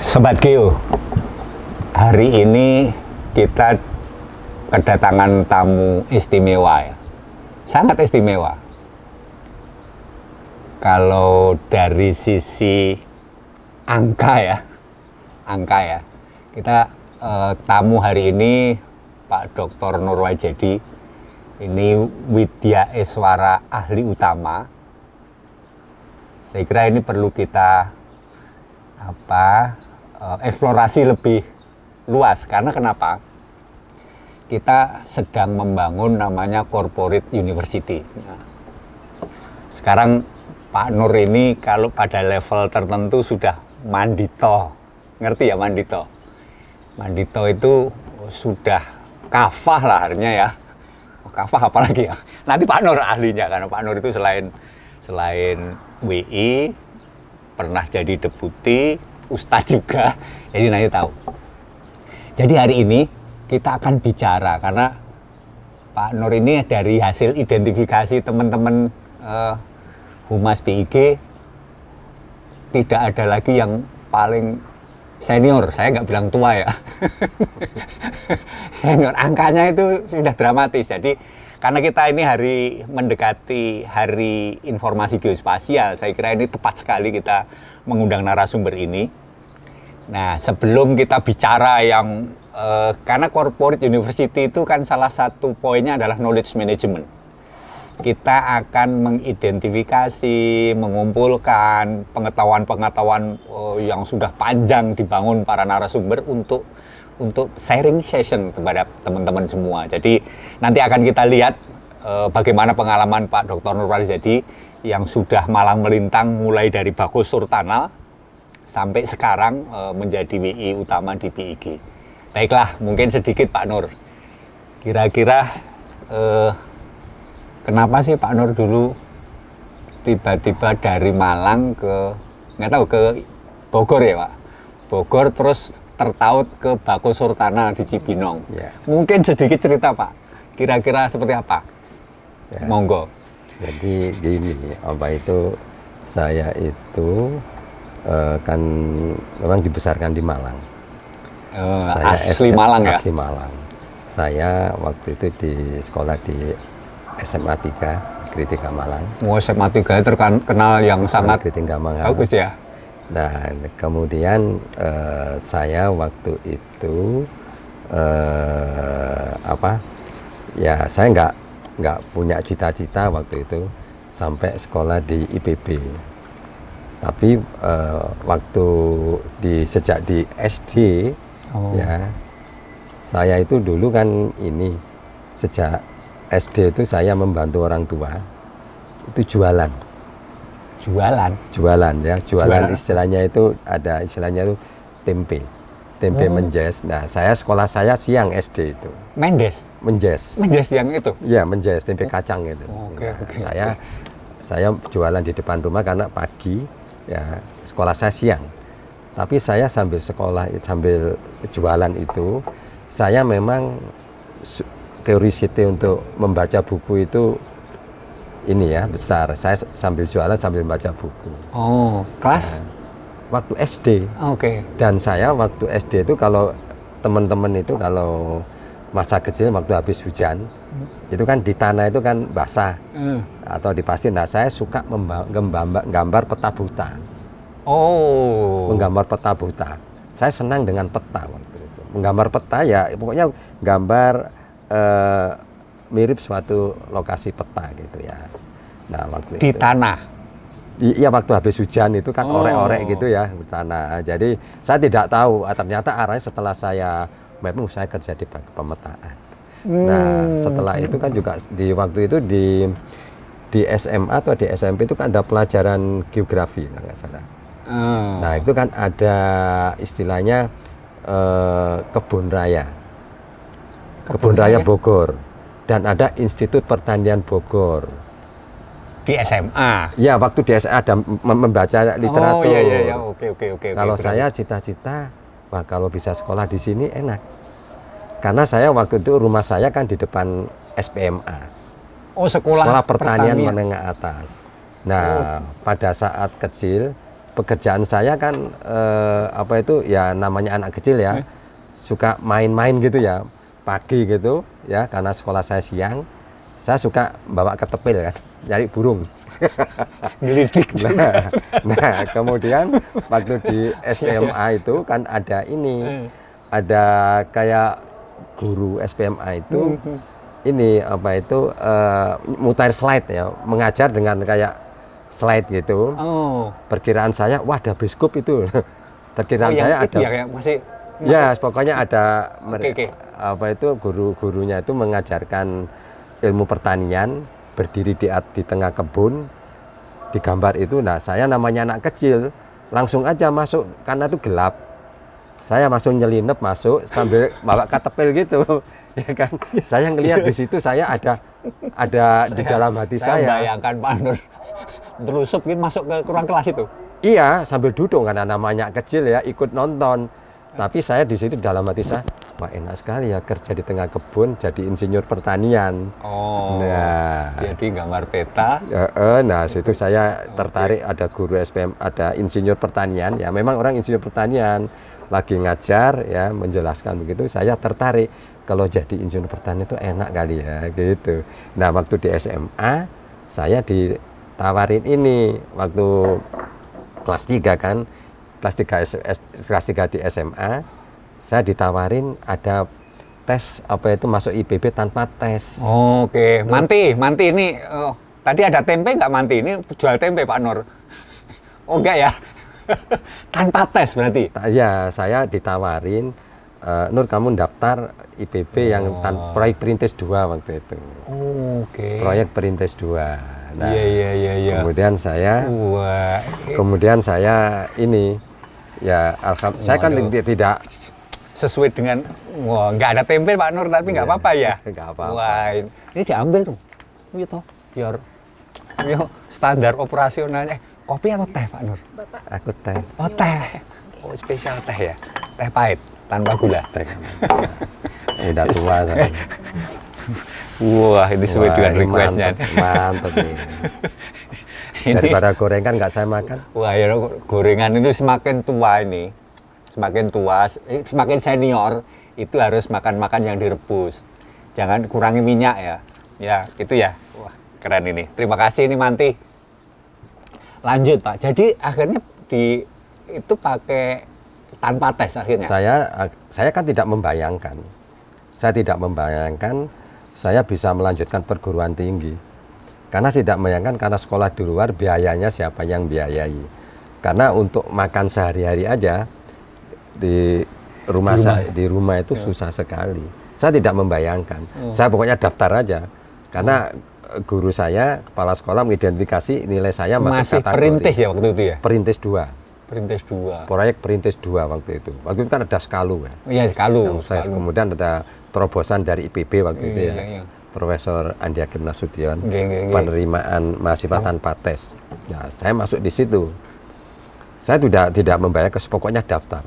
Sobat Geo, hari ini kita kedatangan tamu istimewa ya. Sangat istimewa. Kalau dari sisi angka ya. Kita tamu hari ini Pak Dr. Nurwajedi. Ini Widya Eswara ahli utama. Saya kira ini perlu kita eksplorasi lebih luas, karena kenapa? Kita sedang membangun namanya corporate university. Sekarang Pak Nur ini kalau pada level tertentu sudah mandito, ngerti ya mandito? Mandito itu sudah kafah lah harusnya ya. Kafah apalagi ya? Nanti Pak Nur ahlinya, karena Pak Nur itu selain WI pernah jadi deputi, ustadz juga, jadi nanti tahu. Jadi hari ini kita akan bicara, karena Pak Nur ini dari hasil identifikasi teman-teman Humas BIG, tidak ada lagi yang paling senior. Saya nggak bilang tua ya. Senior, angkanya itu sudah dramatis. Jadi karena kita ini mendekati hari informasi geospasial, saya kira ini tepat sekali kita mengundang narasumber ini. Nah, sebelum kita bicara karena corporate university itu kan salah satu poinnya adalah knowledge management. Kita akan mengidentifikasi, mengumpulkan pengetahuan-pengetahuan yang sudah panjang dibangun para narasumber untuk sharing session kepada teman-teman semua. Jadi nanti akan kita lihat bagaimana pengalaman Pak Dr. Nurwajedi yang sudah malang melintang mulai dari Bagus Surtanal sampai sekarang menjadi WI utama di BIG. Baiklah, mungkin sedikit Pak Nur. Kira-kira kenapa sih Pak Nur dulu tiba-tiba dari Malang ke Bogor ya Pak? Bogor terus tertaut ke Bagus Surtanal di Cibinong. Ya. Mungkin sedikit cerita Pak, kira-kira seperti apa? Ya. Monggo. Jadi gini, saya itu kan memang dibesarkan di Malang. Asli Malang ya? Asli Malang. Saya waktu itu di sekolah di SMA 3, Kritika Malang. SMA 3 terkenal yang sangat Kritika Malang. Bagus ya? Nah, kemudian saya waktu itu saya nggak punya cita-cita waktu itu sampai sekolah di IPB. Tapi waktu sejak di SD ya, saya itu dulu kan sejak SD itu saya membantu orang tua itu jualan istilahnya itu ada istilahnya itu tempe menjes. Nah, sekolah saya siang SD itu menjes yang itu ya, menjes tempe kacang itu. Okay. Saya jualan di depan rumah karena pagi ya, sekolah saya siang, tapi saya sambil jualan itu saya memang curiosity untuk membaca buku itu besar. Saya sambil jualan sambil baca buku. Kelas? Waktu SD. Oke. Dan saya waktu SD itu kalau teman-teman itu kalau masa kecil waktu habis hujan, itu kan di tanah itu kan basah atau di pasir. Nah, saya suka menggambar peta buta. Menggambar peta buta. Saya senang dengan peta waktu itu. Menggambar peta ya, pokoknya gambar mirip suatu lokasi peta gitu ya. Nah, waktu di tanah. Iya, waktu habis hujan itu kan orek-orek gitu ya di tanah. Jadi saya tidak tahu, ternyata arahnya setelah saya kerja di pemetaan. Nah, setelah itu kan juga waktu itu di SMA atau di SMP itu kan ada pelajaran geografi, nggak salah. Nah, itu kan ada istilahnya kebun raya Bogor. Dan ada Institut Pertanian Bogor. Di SMA? Ya, waktu di SMA ada membaca literatur. Iya. Oke. Kalau saya cita-cita, kalau bisa sekolah di sini enak. Karena saya waktu itu rumah saya kan di depan SPMA. Sekolah Pertanian Menengah Atas. Nah, pada saat kecil pekerjaan saya kan apa itu ya namanya anak kecil ya, suka main-main gitu ya, pagi gitu ya, karena sekolah saya siang, saya suka bawa ketepil kan, nyari burung. Gelidik. Nah, kemudian waktu di SPMA itu kan ada ini, ada kayak guru SPMA itu ini apa itu mutar slide ya, mengajar dengan kayak slide gitu. Oh. Perkiraan saya, wah ada biskop itu. Perkiraan saya ada. Ya, yang masih. Ya, pokoknya ada Oke. apa itu guru-gurunya itu mengajarkan ilmu pertanian, berdiri di tengah kebun, digambar itu. Nah, saya namanya anak kecil, langsung aja masuk karena itu gelap. Saya masuk nyelinep masuk sambil bawa katepil gitu, ya kan? Saya ngelihat di situ saya ada di dalam hati saya. Bayangkan Pak Nur terusup gitu masuk ke ruang kelas itu. Iya, sambil duduk karena namanya kecil ya, ikut nonton. Tapi saya di situ dalam hati saya, wah enak sekali ya kerja di tengah kebun jadi insinyur pertanian. Oh. Nah, Jadi gambar peta. nah situ saya tertarik, ada guru SPM, ada insinyur pertanian. Ya memang orang insinyur pertanian lagi ngajar ya menjelaskan begitu. Saya tertarik kalau jadi insinyur pertanian itu enak kali ya gitu. Nah waktu di SMA saya ditawarin ini waktu kelas 3 kan. Kelas 3 di SMA, saya ditawarin ada tes apa itu masuk IPB tanpa tes. Oke, Manti ini tadi ada tempe nggak Manti? Ini jual tempe Pak Nur. Oh enggak ya? Tanpa tes berarti? Ya, saya ditawarin, Nur kamu daftar IPB yang proyek perintis 2 waktu itu. Oke. Proyek perintis 2. Nah, iya. Kemudian saya ini ya saya kan tidak sesuai dengan nggak ada tempe Pak Nur tapi nggak apa-apa ya. Nggak apa-apa. Wah, ini diambil tuh. Gitu. Biar standar operasionalnya. Kopi atau teh Pak Nur? Bapak. Aku teh. Oh, teh. Oh, spesial teh ya. Teh pahit tanpa gula. Teh. Udah tua saya. Wah, ini sesuai dengan request-nya. Mantap nih. Daripada gorengan nggak saya makan. Wah, ya gorengan itu semakin tua ini. Semakin tua, semakin senior, itu harus makan-makan yang direbus. Jangan kurangi minyak ya. Ya, itu ya. Wah, keren ini. Terima kasih ini Manti. Lanjut, Pak. Jadi akhirnya itu pakai tanpa tes akhirnya. Saya kan tidak membayangkan. Saya bisa melanjutkan perguruan tinggi. Karena tidak membayangkan karena sekolah di luar biayanya siapa yang biayai. Karena untuk makan sehari-hari aja di rumah itu susah sekali. Saya tidak membayangkan. Saya pokoknya daftar aja. Karena guru saya, kepala sekolah mengidentifikasi nilai saya masih kategori. Perintis ya waktu itu ya? Perintis 2. Perintis 2. Proyek perintis 2 waktu itu. Waktu itu kan ada skalu ya. Iya, skalu. Kemudian ada terobosan dari IPB waktu itu ya. Iya. Profesor Andi Hakim Nasution, penerimaan mahasiswa tanpa tes. Ya, saya masuk di situ. Saya tidak membayar, pokoknya daftar.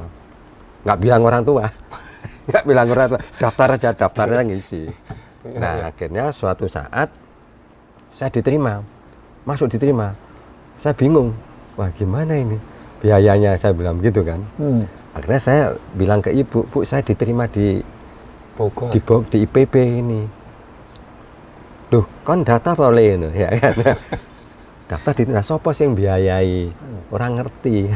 Nggak bilang orang tua. Daftar aja, daftarnya ngisi. Nah, akhirnya suatu saat saya diterima. Saya bingung. Wah, gimana ini? Biayanya, saya bilang begitu kan. Akhirnya saya bilang ke ibu, Bu, saya diterima di Bogor. Di IPB ini. Duh, kon daftar oleh ini ya kan. Daftar di sopo sing biayai. Orang ngerti.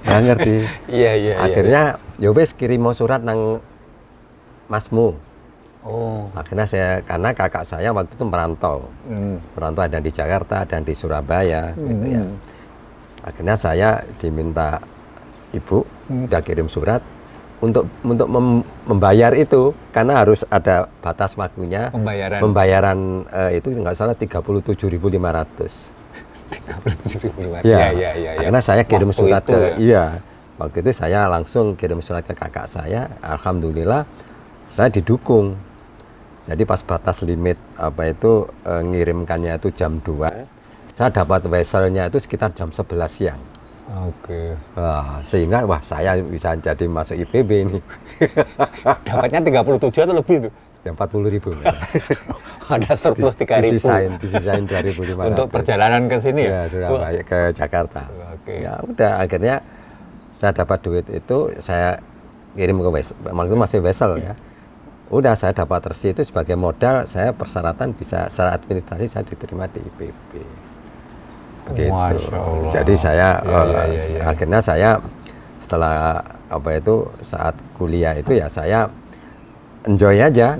Nggak ngerti. Iya. Akhirnya ya wis kirim surat nang masmu. Oh. Akhirnya karena kakak saya waktu itu merantau. Merantau ada di Jakarta dan di Surabaya gitu ya. Akhirnya saya diminta ibu udah kirim surat untuk membayar itu karena harus ada batas waktunya pembayaran itu nggak salah 37.500. 37.500. Ya. Karena saya kirim waktu surat itu, waktu itu saya langsung kirim surat ke kakak saya, alhamdulillah saya didukung. Jadi pas batas limit ngirimkannya itu jam 2, saya dapat vesselnya itu sekitar jam 11 siang. Oke. Sehingga saya bisa jadi masuk IPB ini. Dapatnya 37 atau lebih itu? Ya 40.000. Ada surplus 3.000. Disisain 2.500. Untuk perjalanan ke sini ya? Surabaya ke Jakarta. Oke. Ya udah, akhirnya saya dapat duit itu, saya kirim ke Wesel, waktu itu masih Wesel ya. Udah, saya dapat resi itu sebagai modal, saya persyaratan bisa secara administrasi saya diterima di IPB. Begitu. Masya Allah. Jadi saya Ya. akhirnya saya setelah saat kuliah itu ya saya enjoy aja.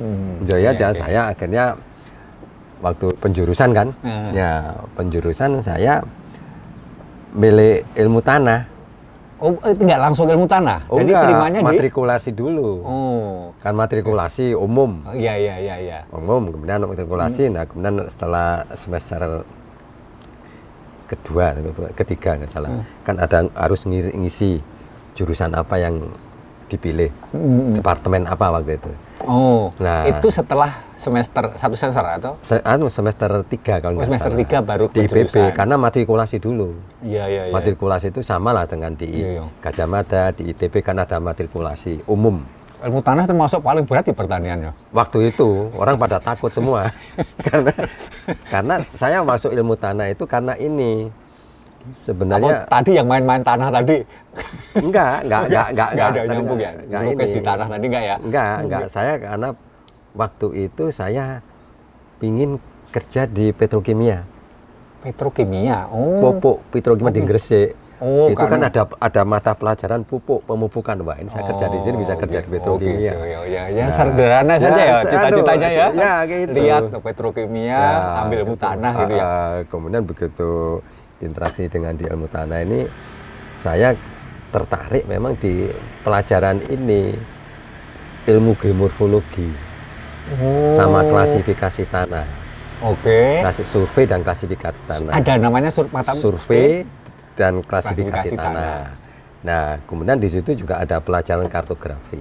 Saya akhirnya waktu penjurusan kan, ya penjurusan saya milih ilmu tanah. Oh, nggak langsung ilmu tanah. Oh, jadi enggak, terimanya matrikulasi dulu. Oh. Kan matrikulasi umum. Iya. Umum, kemudian matrikulasi. Nah, kemudian setelah semester ketiga nggak salah, kan ada harus ngisi jurusan apa yang dipilih, departemen apa waktu itu. Oh, nah, itu setelah satu semester atau? Semester 3 kalau nggak semester salah. 3 baru di IPB, karena matrikulasi dulu. Iya. Matrikulasi itu sama lah dengan di Gajah Mada, di ITB kan ada matrikulasi umum. Ilmu tanah termasuk paling berat di pertanian ya? Waktu itu orang pada takut semua karena saya masuk ilmu tanah itu karena ini sebenarnya. Apa, tadi yang main-main tanah tadi? Enggak ada nyambung ya? Melukis di tanah tadi enggak ya? Enggak. Saya karena waktu itu saya pingin kerja di petrokimia. Petrokimia? Oh. Pupuk petrokimia di Gresik. Oh, itu kan ada mata pelajaran pupuk pemupukan. Wah, ini saya kerja di sini bisa kerja di petrokimia. Ya, sederhana saja ya cita-citanya ya. Ya, gitu. Lihat petrokimia, ambil ilmu tanah gitu ya. Kemudian begitu interaksi dengan di ilmu tanah ini, saya tertarik memang di pelajaran ini, ilmu geomorfologi sama klasifikasi tanah. Oke. Survei dan klasifikasi tanah. Ada namanya mata survei dan klasifikasi tanah. Nah, kemudian di situ juga ada pelajaran kartografi.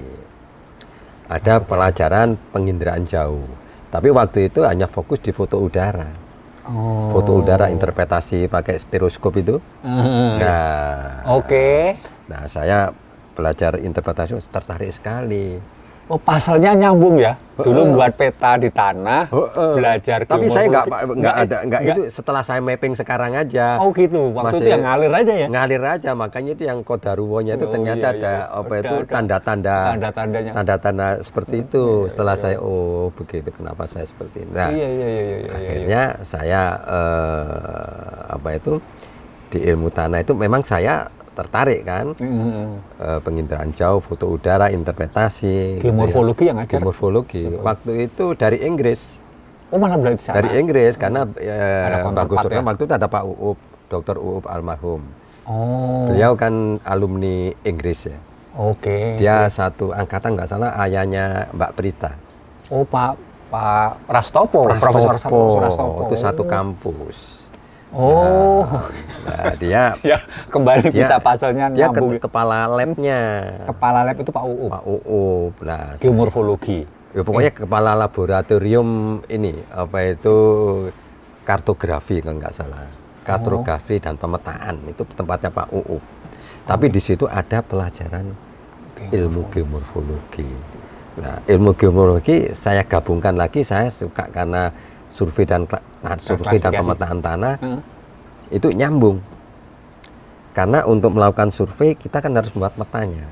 Ada pelajaran penginderaan jauh. Tapi waktu itu hanya fokus di foto udara. Foto udara interpretasi pakai stereoskop itu. Nah, nah, saya belajar interpretasi tertarik sekali. Oh, pasalnya nyambung ya. Dulu buat peta di tanah, belajar. Tapi saya nggak itu setelah saya mapping sekarang aja. Oh gitu. Waktu itu yang ngalir aja ya. Ngalir aja, makanya itu yang kodaruwonya itu ternyata ada tanda-tanda seperti itu. Setelah saya begitu, kenapa saya seperti ini. Nah, akhirnya saya di ilmu tanah itu memang saya tertarik kan, penginderaan jauh, foto udara, interpretasi, geomorfologi yang ngajar. Geomorfologi. Waktu itu dari Inggris. Oh, mana belajar? Dari Inggris karena bagus ya? Waktu itu ada Pak Uub, Dr. Uub almarhum. Oh. Beliau kan alumni Inggris ya. Oke. Dia satu angkatan nggak salah ayahnya Mbak Prita. Oh, Pak Rastopo, Profesor Rastopo. Itu satu kampus. Oh, nah dia kembali bisa pasalnya dia nyambung. Kepala labnya. Kepala lab itu Pak Uub. Pak Uub. Nah, geomorfologi. Ya pokoknya kepala laboratorium ini kartografi kalau nggak salah. Kartografi dan pemetaan itu tempatnya Pak Uub. Tapi di situ ada pelajaran ilmu geomorfologi. Nah, ilmu geomorfologi saya gabungkan lagi, saya suka karena survei dan pemetaan tanah itu nyambung. Karena untuk melakukan survei kita kan harus membuat petanya.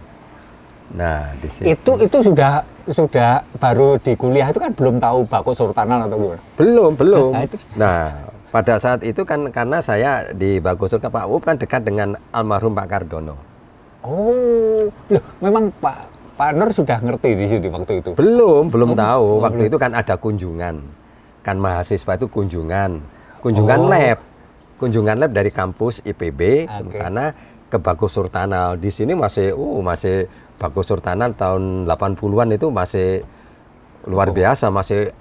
Nah, di situ itu sudah baru di kuliah itu kan belum tahu bako surtanan atau gimana? Belum. Nah, pada saat itu kan karena saya di Bako Surtanan Pak Uub kan dekat dengan almarhum Pak Kardono. Oh, loh, memang Pak Nur sudah ngerti di situ waktu itu? Belum tahu. Waktu itu kan ada kunjungan. Kan mahasiswa itu kunjungan lab dari kampus IPB karena ke Bako Surtanan. Di sini masih Bako Surtanan tahun 80-an itu masih luar biasa, masih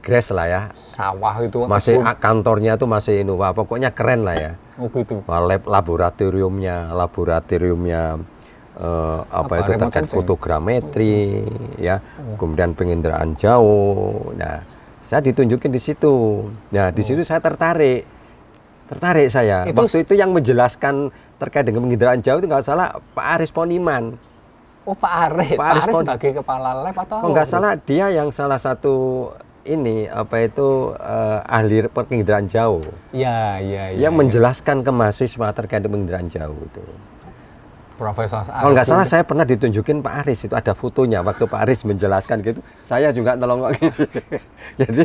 gres lah ya. Sawah itu. Masih kantornya itu masih pokoknya keren lah ya. Oh gitu. Laboratoriumnya terkait fotogrametri ya, kemudian penginderaan jauh. Nah, saya ditunjukin di situ. Nah, di situ saya tertarik saya. Waktu itu yang menjelaskan terkait dengan penginderaan jauh itu nggak salah Pak Aris Poniman. Oh, Pak Aris. Pak Pak Aris Aris Pondok. sebagai kepala lab atau Oh, nggak salah, dia yang salah satu ini apa itu ahli penginderaan jauh Iya, iya, iya. yang menjelaskan ke mahasiswa terkait penginderaan jauh itu. Profesor Aris. Kalau nggak salah saya pernah ditunjukin Pak Aris, itu ada fotonya waktu Pak Aris menjelaskan gitu. Saya juga nolong gitu. Jadi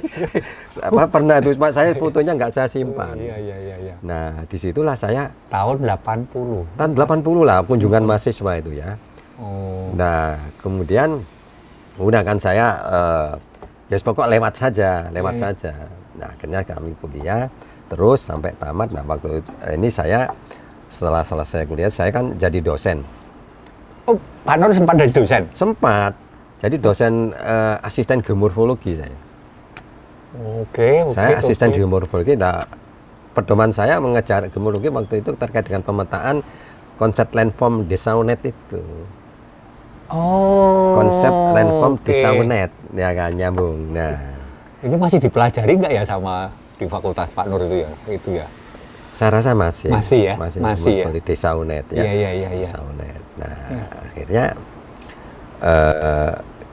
apa pernah itu, Pak, saya fotonya nggak saya simpan. Iya, iya, iya, iya. Nah, disitulah saya Tahun 80. tahun 80 lah kunjungan mahasiswa itu ya. Oh. Nah, kemudian udah kan saya ya pokok lewat saja. Nah, akhirnya kami kuliah terus sampai tamat. Nah, waktu ini saya setelah selesai kuliah saya kan jadi dosen. Oh, Pak Nur sempat jadi dosen? Sempat. Jadi dosen asisten geomorfologi saya. Oke, Saya asisten geomorfologi. Nah, pedoman saya mengejar geomorfologi waktu itu terkait dengan pemetaan konsep landform Dessaunet itu. Oh. Konsep landform oke. Dessaunet, ya kan, nyambung. Nah, Ini masih dipelajari nggak ya sama di Fakultas Pak Nur itu ya? Itu ya. saya rasa masih. Masih ya? Masih Masih ya? Dessaunet ya. Iya, iya, iya, iya. Dessaunet. Nah, akhirnya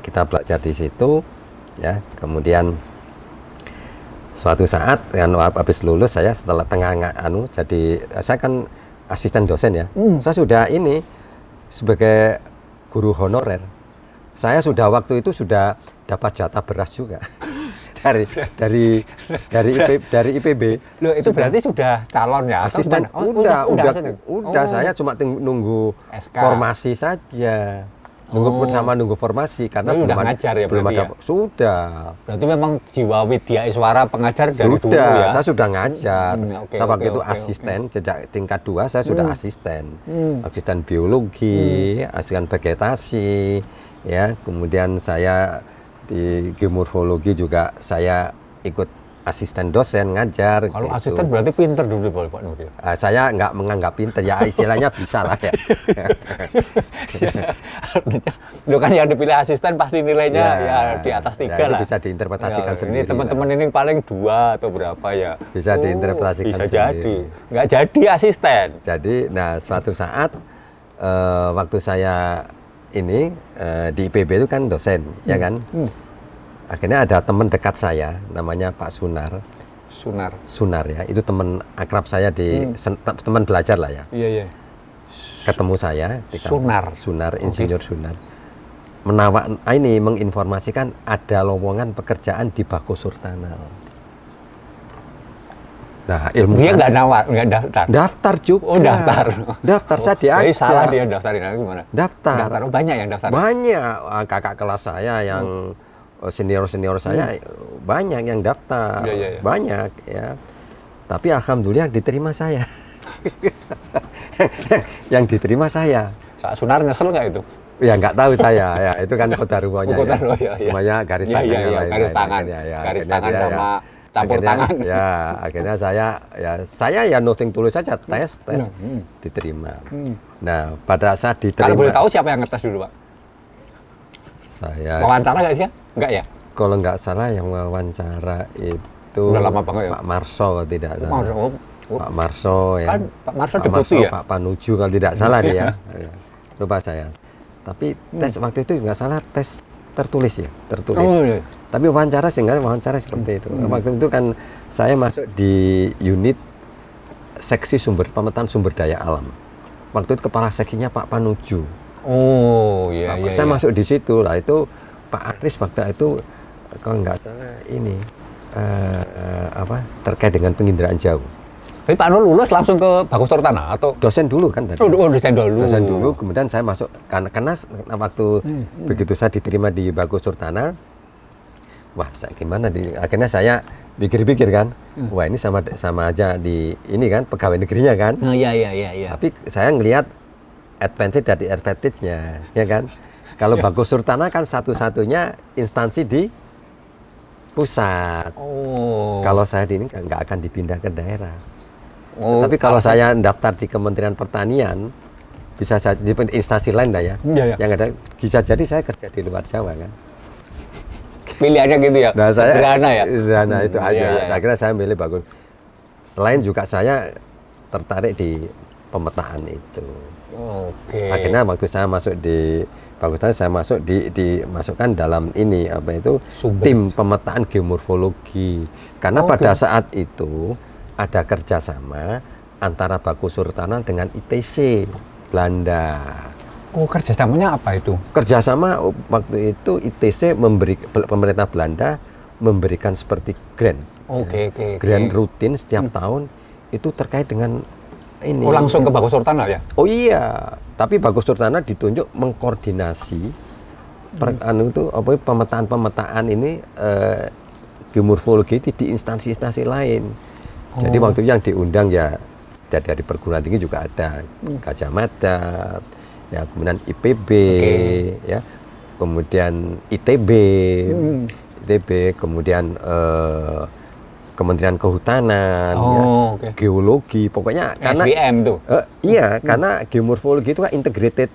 kita belajar di situ, ya. Kemudian suatu saat kan habis lulus saya setelah jadi saya kan asisten dosen ya. Saya sudah ini sebagai guru honorer. Saya sudah waktu itu sudah dapat jatah beras juga dari IPB. Loh, itu berarti sudah calon ya? Atau Asisten gimana? Oh, asisten. udah Oh. saya cuma nunggu SK. formasi saja. Nunggu formasi karena Tapi udah ngajar ya belum berarti ada ya? Sudah. Berarti memang jiwa Widya Iswara pengajar dari dulu Sudah, ya? saya sudah ngajar. Oke, Saya waktu oke, itu oke, asisten, sejak tingkat 2 saya sudah asisten. Asisten biologi, asisten vegetasi, ya. Kemudian saya di geomorfologi juga saya ikut asisten dosen ngajar. Kalau gitu. asisten berarti pinter dulu Pak Nur ya? Saya nggak menganggap pinter, ya istilahnya bisa lah ya. Artinya, lo kan yang dipilih asisten pasti nilainya ya di atas 3 itu lah. bisa diinterpretasikan Ya, sendiri. ini teman-teman ini paling 2 atau berapa ya? Bisa diinterpretasikan Bisa sendiri. jadi. Nggak jadi asisten. Jadi, nah suatu saat waktu saya ini di IPB itu kan dosen, ya kan? Akhirnya ada teman dekat saya, namanya Pak Sunar. Sunar ya, itu teman akrab saya di teman belajar lah ya. Iya, iya. Ketemu saya di Sunar, Insinyur Sunar. Menginformasikan ada lowongan pekerjaan di Bako Surtanal. Nah, ilmu Dia nggak daftar. daftar juga. Oh, daftar. Daftar saya Jadi diajak. salah dia daftarin gimana? Daftar. Oh, banyak yang daftar. Banyak kakak kelas saya yang senior saya banyak yang daftar. Iya, iya, iya. Banyak ya. Tapi alhamdulillah diterima saya. Yang diterima saya. Pak Sunar nyesel nggak itu? Ya nggak tahu saya ya, itu kan kodaruwonya. Kodaruwo, ya. Semuanya garis Ya, tangan. ya, ya, lain-lain. garis tangan. Ya, Garis akhirnya tangan dia, sama campur akhirnya, tangan. Ya, akhirnya saya ya nothing tulus saja, tes diterima. Nah, pada saat diterima. Kalau boleh tahu siapa yang ngetes dulu, Pak? Saya. Wawancara nggak sih ya? Nggak ya? Kalau nggak salah yang wawancara itu Udah lama banget ya? Pak Marso kalau tidak salah. Oh, Pak Marso ya. Kan Pak Marso Pak deputi ya? Pak Panuju kalau tidak salah dia. Ya. Lupa saya. Tapi tes waktu itu nggak salah tes tertulis ya, tertulis. Oh, iya. Tapi wawancara sih nggak wawancara seperti itu. Waktu itu kan saya masuk di unit seksi pemetaan sumber daya alam. Waktu itu kepala seksinya Pak Panuju. Oh, iya, iya. Saya iya. masuk di situ lah, itu Pak Aris waktu itu kalau nggak salah ini terkait dengan penginderaan jauh. Tapi Pak Nur lulus langsung ke Bagus Turtana atau? Dosen dulu kan tadi. Oh, dosen dulu. Dosen dulu, kemudian saya masuk karena waktu begitu saya diterima di Bagus Turtana, wah saya gimana akhirnya saya pikir-pikir kan, wah ini sama aja di ini kan pegawai negerinya kan. Oh, iya, iya, iya, iya. Tapi saya ngelihat advantage dari advantage-nya, ya kan. Kalau Bagus Surtana kan satu-satunya instansi di pusat. Oh. Kalau saya di ini nggak akan dipindah ke daerah. Oh, Tapi kalau saya daftar di Kementerian Pertanian, bisa saja di instansi lain dah ya. Iya, iya. Yang ada bisa jadi saya kerja di luar Jawa kan. Pilihannya gitu ya? Nah, saya Sederhana ya? Sederhana itu Iya, aja. iya, iya. Akhirnya saya milih Bagus. Selain juga saya tertarik di pemetaan itu. Oke. Akhirnya waktu saya masuk di Bagus Tanah saya masuk dimasukkan dalam ini apa itu Sumber. tim pemetaan geomorfologi. Karena pada saat itu ada kerjasama antara Bagus Surtanan dengan ITC Belanda. Oh, kerjasamanya apa itu? Kerjasama waktu itu ITC pemerintah Belanda memberikan seperti grant. Oke. Grant rutin setiap tahun itu terkait dengan ini. Oh, langsung ke Bagus Surtanan ya? Oh iya, tapi Bagus Surtanan ditunjuk mengkoordinasi pemetaan ini geomorfologi itu di instansi-instansi lain. Jadi waktu yang diundang ya dari perguruan tinggi juga ada Gajah Mada, ya kemudian IPB, ya kemudian ITB, kemudian Kementerian Kehutanan, geologi, pokoknya karena SDM tuh. Iya, karena geomorfologi itu kan integrated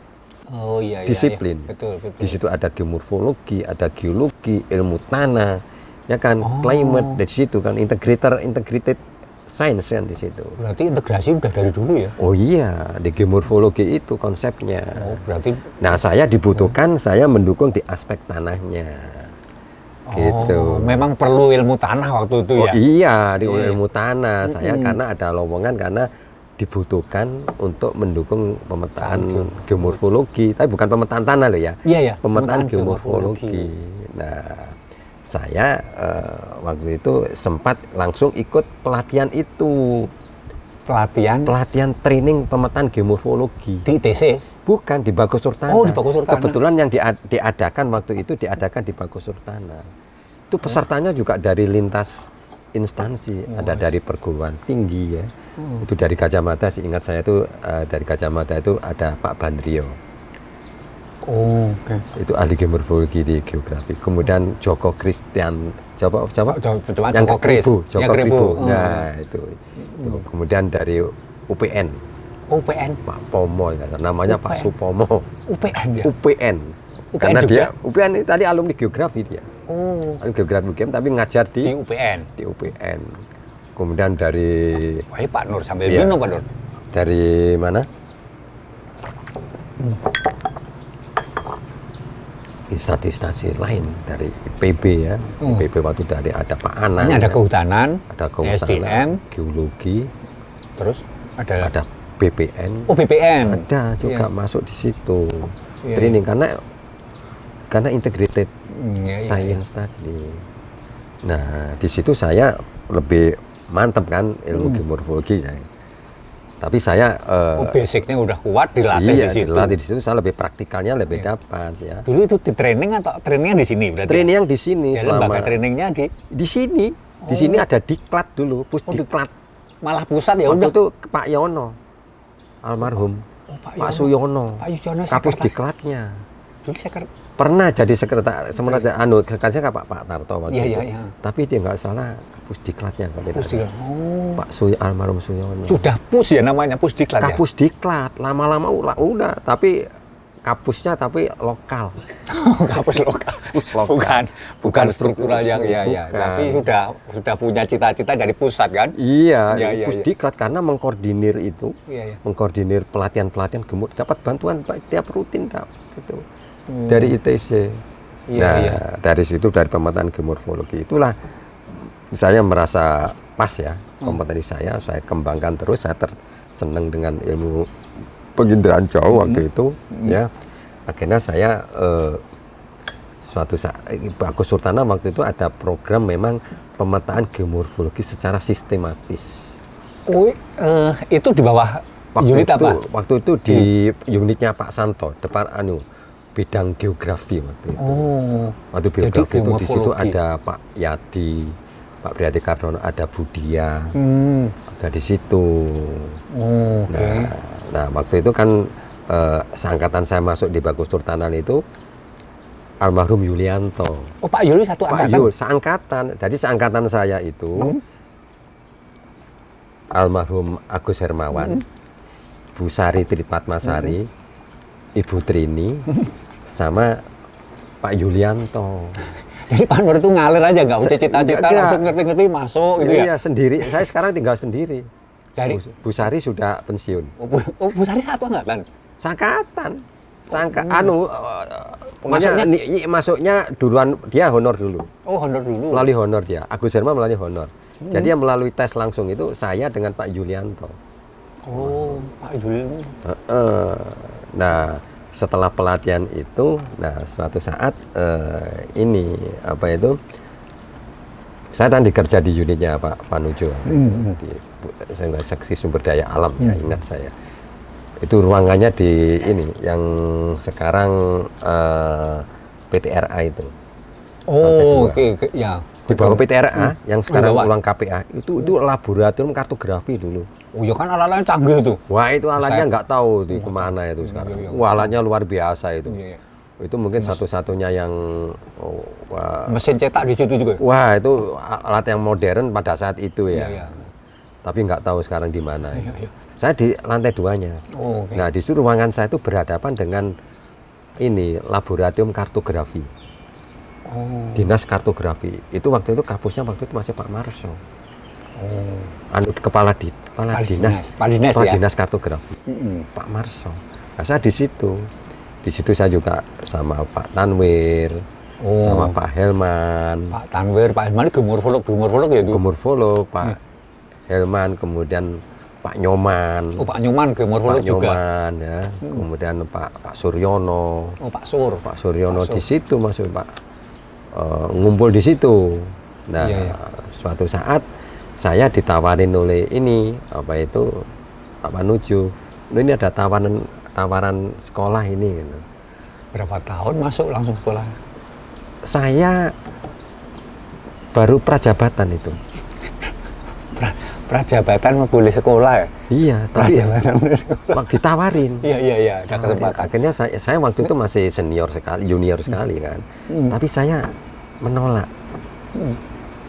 disiplin. Betul. Di situ ada geomorfologi, ada geologi, ilmu tanah, ya kan, climate dari situ kan integrated science kan di situ. Berarti integrasi udah dari dulu ya? Oh iya, di geomorfologi itu konsepnya. Oh, berarti. Nah, saya dibutuhkan, saya mendukung di aspek tanahnya. Gitu. Memang perlu ilmu tanah waktu itu ya? Oh iya, di ilmu tanah. Saya karena ada lowongan karena dibutuhkan untuk mendukung pemetaan geomorfologi, tapi bukan pemetaan tanah loh ya. Iya. Pemetaan geomorfologi. Nah, saya waktu itu sempat langsung ikut pelatihan itu. Pelatihan training pemetaan geomorfologi. Di ITC? Bukan, di Bagus Surtanan. Oh, di Bagus Surtanan. Kebetulan yang diadakan waktu itu di Bagus Surtanan. Itu pesertanya juga dari lintas instansi, ada dari perguruan tinggi ya. Itu dari Gajah Mada, ingat saya itu dari Gajah Mada itu ada Pak Bandrio. Itu ahli geomorfologi di geografi. Kemudian Joko Kristian, Joko Kribu. Nah, itu. Kemudian dari UPN. Pak Pomo, namanya Pak Supomo. UPN ya? UPN. Karena dia UPN ini tadi alumni geografi dia. Alumni geografi UGM tapi ngajar di UPN. Di UPN. Kemudian dari Pak Nur sambil minum Pak Nur. Dari mana? Instansi lain dari IPB ya. IPB waktu dari ada Pak Anang. Ini ada kehutanan, SDM, geologi, terus ada BPN. Oh, BPN. Ada juga masuk di situ. Training karena integrated science tadi. Nah, di situ saya lebih mantap kan ilmu geomorfologi ya. Tapi saya basicnya udah kuat dilatih di situ. Dilatih di situ saya lebih praktikalnya lebih dapat ya. Dulu itu di training atau trainingnya di sini berarti? Training yang di sini lembaga trainingnya di sini. Di sini ada diklat dulu, pusdiklat. Malah pusat ya udah. Waktu itu Pak Yono almarhum. Pak Suyono. Kapus diklatnya. Dulu saya pernah jadi sekretaris sebenarnya sekretarisnya Pak Tarto waktu itu. Tapi dia nggak salah pusdiklatnya Pak almarhum Suyono. Sudah pus ya namanya pusdiklat ya? Kapus diklat, lama-lama udah tapi kapusnya tapi lokal. Kapus lokal. Bukan struktural yang ya. Tapi sudah punya cita-cita dari pusat kan? Iya, pusdiklat karena mengkoordinir itu. Mengkoordinir pelatihan-pelatihan gemuk dapat bantuan tiap rutin gitu. Dari ITC. Dari situ dari pemetaan geomorfologi itulah saya merasa pas ya kompetensi saya kembangkan terus, saya senang dengan ilmu penginderaan jauh waktu itu ya. Akhirnya saya suatu saat Bagus Surtanan waktu itu ada program memang pemetaan geomorfologi secara sistematis. Itu di bawah unit apa? Waktu itu di unitnya Pak Santo, depan bidang geografi waktu itu. Waktu geografi itu di situ ada Pak Yadi, Pak Priyati Kardono, ada Budia, ada di situ. Nah, waktu itu kan seangkatan saya masuk di Bagus Surtanan itu almarhum Yulianto. Oh, Pak Yuli satu angkatan? Pak Yul, seangkatan. Jadi seangkatan saya itu almarhum Agus Hermawan, Bu Sari Tritmatmasari, Ibu Trini, sama Pak Yulianto. Jadi Pak Nur itu ngalir aja, nggak punya cita-cita, langsung ngerti-ngerti masuk gitu ya? Iya, sendiri. Saya sekarang tinggal sendiri. Dari Bu Sari sudah pensiun. Bu Sari satu angkatan? Seangkatan. Sangka pokoknya masuknya duluan, dia honor dulu. Oh, honor dulu. Melalui honor dia. Agus Herma melalui honor. Jadi yang melalui tes langsung itu saya dengan Pak Yulianto. Oh, Pak Yul. Nah, setelah pelatihan itu, nah suatu saat ini apa itu? Saya tadi kerja di unitnya Pak Panujo, di seksi sumber daya alam ya, ingat saya. Itu ruangannya di ini yang sekarang PTRA itu. Oh, oke, ya. Di bawah PTRA yang sekarang bawah. ruang KPA itu laboratorium kartografi dulu. Oh, ya kan alat-alatnya canggih tuh. Wah, itu alatnya nggak tahu di kemana itu sekarang. iya. Wah, alatnya luar biasa itu. Iya, iya. Itu mungkin satu-satunya yang Mesin cetak di situ juga. wah, itu alat yang modern pada saat itu ya. Iya, iya. Tapi nggak tahu sekarang di mana. Iya, iya. Saya di lantai 2-nya. Oh, oke. Nah, di situ ruangan saya itu berhadapan dengan ini laboratorium kartografi. Oh. Dinas kartografi. Itu waktu itu kapusnya waktu itu masih Pak Marso. Oh. Kepala dinas. Pak dinas Kepala ya? dinas kartografi. Pak Marso. Nah, saya di situ. Di situ saya juga sama Pak Tanwir, sama Pak Helman. Pak Tanwir, Pak Helman geomorfolog ya itu. Gemorfolog, Pak Helman, kemudian Pak Nyoman. Oh, Pak Nyoman geomorfolog Pak juga. Nyoman ya. Kemudian Pak Suryono. Oh, Pak Sur. Pak Suryono di situ masuk Pak ngumpul di situ. Nah, Iya, iya. suatu saat saya ditawarin oleh ini apa itu Pak Panujo. Ini ada tawaran sekolah ini. Gitu. Berapa tahun masuk langsung sekolah? Saya baru prajabatan itu. Prajabatan boleh sekolah ya? Iya, tapi Prajabatan boleh sekolah. ditawarin. Iya, ada kesempatan. Akhirnya saya waktu itu masih senior sekali, junior sekali kan. Tapi saya menolak.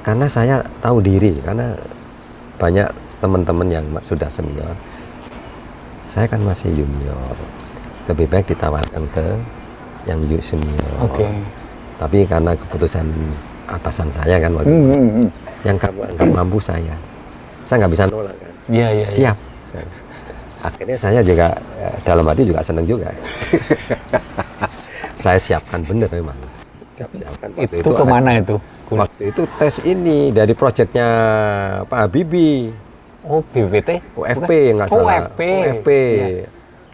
Karena saya tahu diri, karena banyak teman-teman yang sudah senior. Saya kan masih junior. Lebih baik ditawarkan ke yang senior. Oke. Tapi karena keputusan atasan saya kan waktu itu, yang nggak mampu saya nggak bisa nolak kan. Iya. Siap. Akhirnya saya juga dalam hati juga senang juga. Saya siapkan bener memang. Siapkan. Itu kemana itu? Waktu itu tes ini dari proyeknya Pak Habibie. Oh, BPT? OFP nggak salah. OFP. Iya.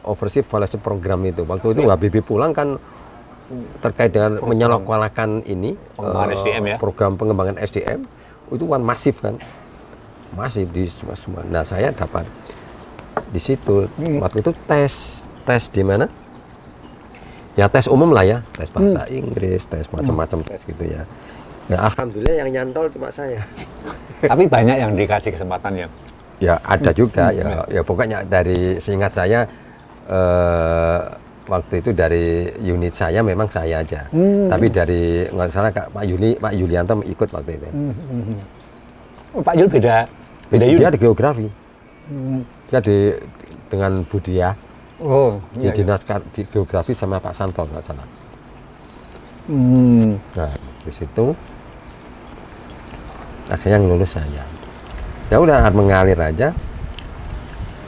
Overseas Evaluation Program itu. Waktu itu Habibie pulang kan terkait dengan menyalahgunakan ini Pengembangan SDM ya? program pengembangan SDM itu kan masif kan. Masif di semua. Nah, saya dapat di situ. Waktu itu tes di mana? Ya tes umum lah ya, tes bahasa Inggris, tes macam-macam tes gitu ya. Nah, alhamdulillah yang nyantol cuma saya. Tapi banyak yang dikasih kesempatan ya? Ya ada juga ya pokoknya dari seingat saya waktu itu dari unit saya memang saya aja. Tapi dari nggak salah Pak Yulianto ikut waktu itu. Oh, Pak Yul beda unit? Dia di geografi. Dia dengan Budia. Oh, Di dinas di geografi sama Pak Santo nggak salah. Nah di situ akhirnya lulus saya. Ya udah mengalir aja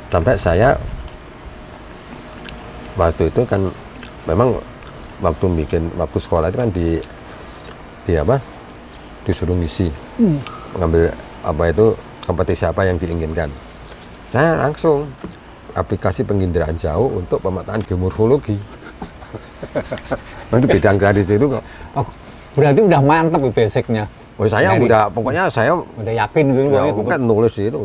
sampai saya waktu itu kan memang waktu sekolah itu kan di apa disuruh ngisi mengambil apa itu kompetisi apa yang diinginkan. Saya langsung aplikasi penginderaan jauh untuk pemetaan geomorfologi. Itu bidang gadis itu kok. Oh, berarti udah mantap ya basicnya. Oh, saya pokoknya saya udah yakin gitu. Ya, kan nulis itu.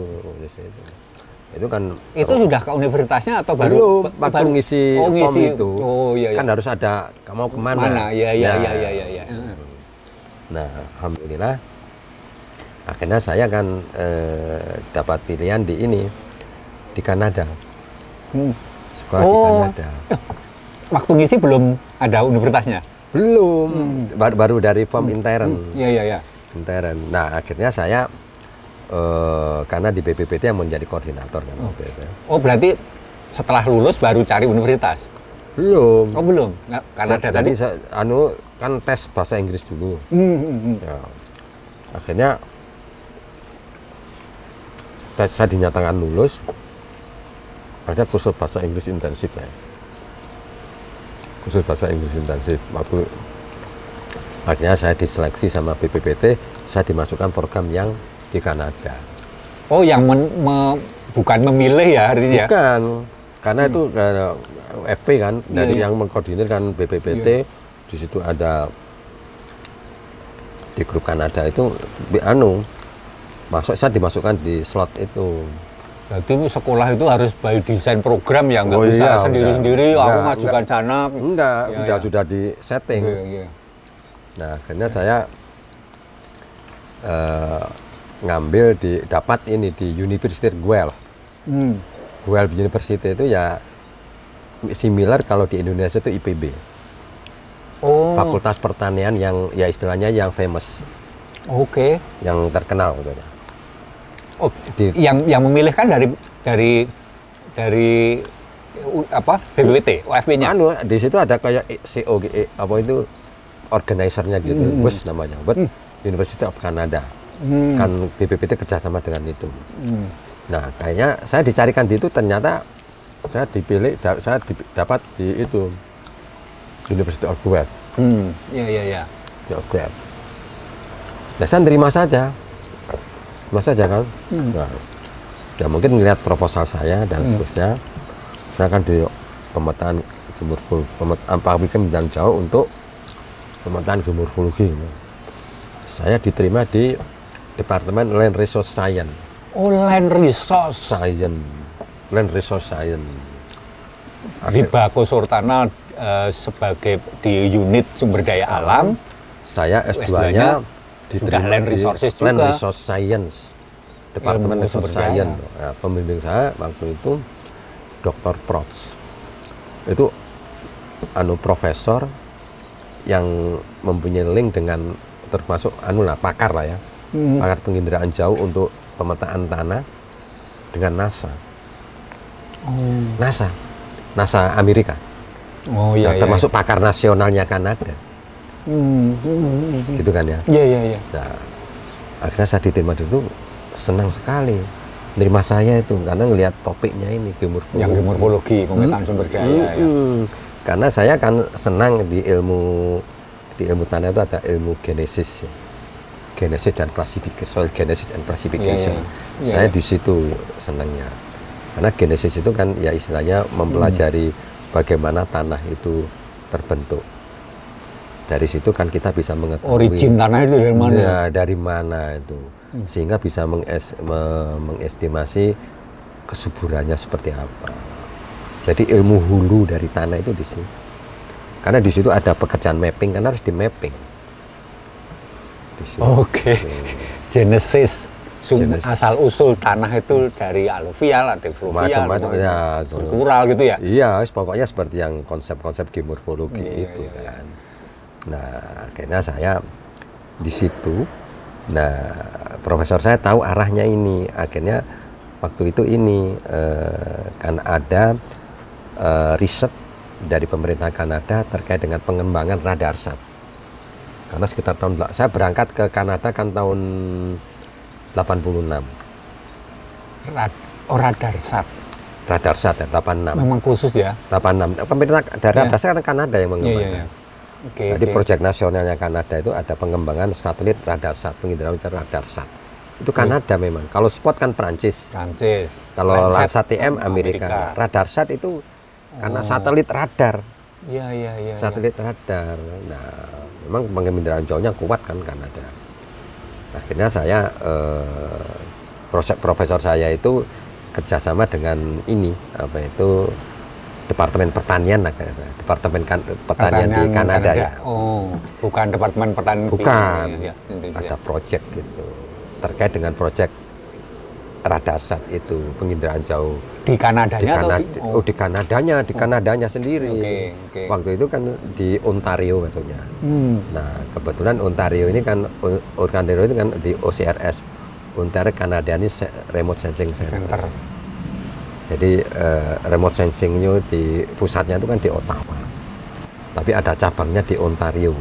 Itu kan itu sudah ke universitasnya atau baru waktu ngisi form itu. Oh iya. Kan harus ada mau kemana. Iya. Nah, alhamdulillah akhirnya saya kan dapat pilihan di ini di Kanada. Sekolah di Kanada. Waktu ngisi belum ada universitasnya? Belum. Baru dari form intern. Iya. Intern. Nah, akhirnya saya karena di BPPT yang menjadi koordinator kan waktu itu. Oh, berarti setelah lulus baru cari universitas? Belum. Oh, belum. Nah, Kanada tadi kan tes bahasa Inggris dulu. Ya. Akhirnya saya dinyatakan lulus. Ada kursus bahasa Inggris intensif ya. khusus bahasa Inggris intensif. Akhirnya saya diseleksi sama BPPT, saya dimasukkan program yang di Kanada. Oh, yang bukan memilih ya artinya? Bukan, karena itu FP kan, dari yang mengkoordinir kan BPPT, di situ ada di grup Kanada itu, saya dimasukkan di slot itu. Berarti sekolah itu harus by desain program ya, nggak bisa sendiri-sendiri, aku ngajukan sana. Enggak, sudah di setting. Nah, akhirnya saya ngambil dapat ini di University Guelph. Guelph University itu ya similar kalau di Indonesia itu IPB. Fakultas Pertanian yang ya istilahnya yang famous. Oke. Yang terkenal gitu. Oh, yang memilih kan dari apa BPPT, OFP-nya. Di situ ada kayak CO apa itu organizer-nya gitu, WUS namanya, University of Canada. Kan BPPT kerjasama dengan itu. Nah, kayaknya saya dicarikan di itu, ternyata saya dipilih, saya dapat di itu University of Guelph. Iya. Of Guelph. Nah, saya terima saja kan. Nah, ya mungkin melihat proposal saya dan seterusnya, saya akan di pemetaan publikasi dan jauh untuk pemetaan geomorfologi. Saya diterima di Departemen Land Resource Science. Oh, Land Resource Science. Di Bako Surtana sebagai di unit sumber daya alam. Saya S2-nya sudah Land Resources juga. Land Resource Science. Departemen Resource Science. Nah, pembimbing saya waktu itu Dr. Prots. Itu profesor yang mempunyai link dengan termasuk pakar lah ya. Pakar penginderaan jauh untuk pemetaan tanah dengan NASA. NASA Amerika. Termasuk pakar nasionalnya Kanada. Gitu kan ya. Iya. Nah, akhirnya saya diterima itu, senang sekali menerima saya itu karena ngelihat topiknya ini geomorfologi, pemetaan sumber daya. Karena saya kan senang di ilmu tanah itu ada ilmu genesis ya. Genesis dan classification, soil genesis and classification. Saya di situ senangnya. Karena genesis itu kan ya istilahnya mempelajari bagaimana tanah itu terbentuk. Dari situ kan kita bisa mengetahui origin tanah itu dari mana? Ya, dari mana itu. Sehingga bisa mengestimasi kesuburannya seperti apa. Jadi ilmu hulu dari tanah itu di sini. Karena di situ ada pekerjaan mapping, karena harus di mapping. Oke. Genesis, asal usul tanah itu dari aluvial, antifluvial, struktural gitu ya? Iya, pokoknya seperti yang konsep-konsep geomorfologi itu kan. Nah, akhirnya saya di situ. Nah, profesor saya tahu arahnya ini. Akhirnya waktu itu kan ada riset dari pemerintah Kanada terkait dengan pengembangan radarsat. Karena sekitar saya berangkat ke Kanada kan tahun 86. Radarsat ya, 86. Memang khusus ya? 86. Pemerintah dari radarsat kan Kanada yang mengembangkan. Jadi proyek nasionalnya Kanada itu ada pengembangan satelit radarsat, penginderaan radarsat. Itu Kanada memang. Kalau spot kan Prancis. Kalau Landsat TM Amerika. Radarsat itu karena satelit radar. Iya. Satelit radar. Nah, memang penginderaan jauhnya kuat kan Kanada. Akhirnya saya profesor saya itu kerjasama dengan Departemen Pertanian Departemen Pertanian di Kanada ya. Oh, bukan Departemen Pertanian. Bukan. Ada proyek gitu terkait dengan proyek radarsat itu penginderaan jauh. Di Kanadanya di Kanadanya sendiri. Okay. Waktu itu kan di Ontario maksudnya. Nah, kebetulan Ontario ini kan di OCRS, Ontario Canadian Remote Sensing Center. Jadi remote sensingnya di pusatnya itu kan di Ottawa, tapi ada cabangnya di Ontario.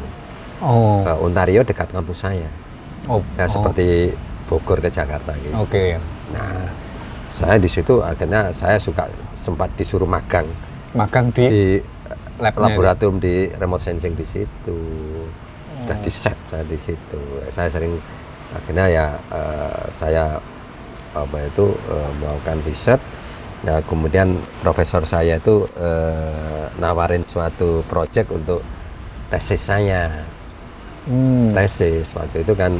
Ontario dekat kampus saya. Seperti Bogor ke Jakarta gitu. Nah, saya di situ akhirnya saya sempat disuruh magang di laboratorium di remote sensing di situ. Udah di set saya di situ. Saya sering akhirnya ya saya melakukan riset. Nah, kemudian profesor saya itu nawarin suatu project untuk tesis saya. Tesis waktu itu kan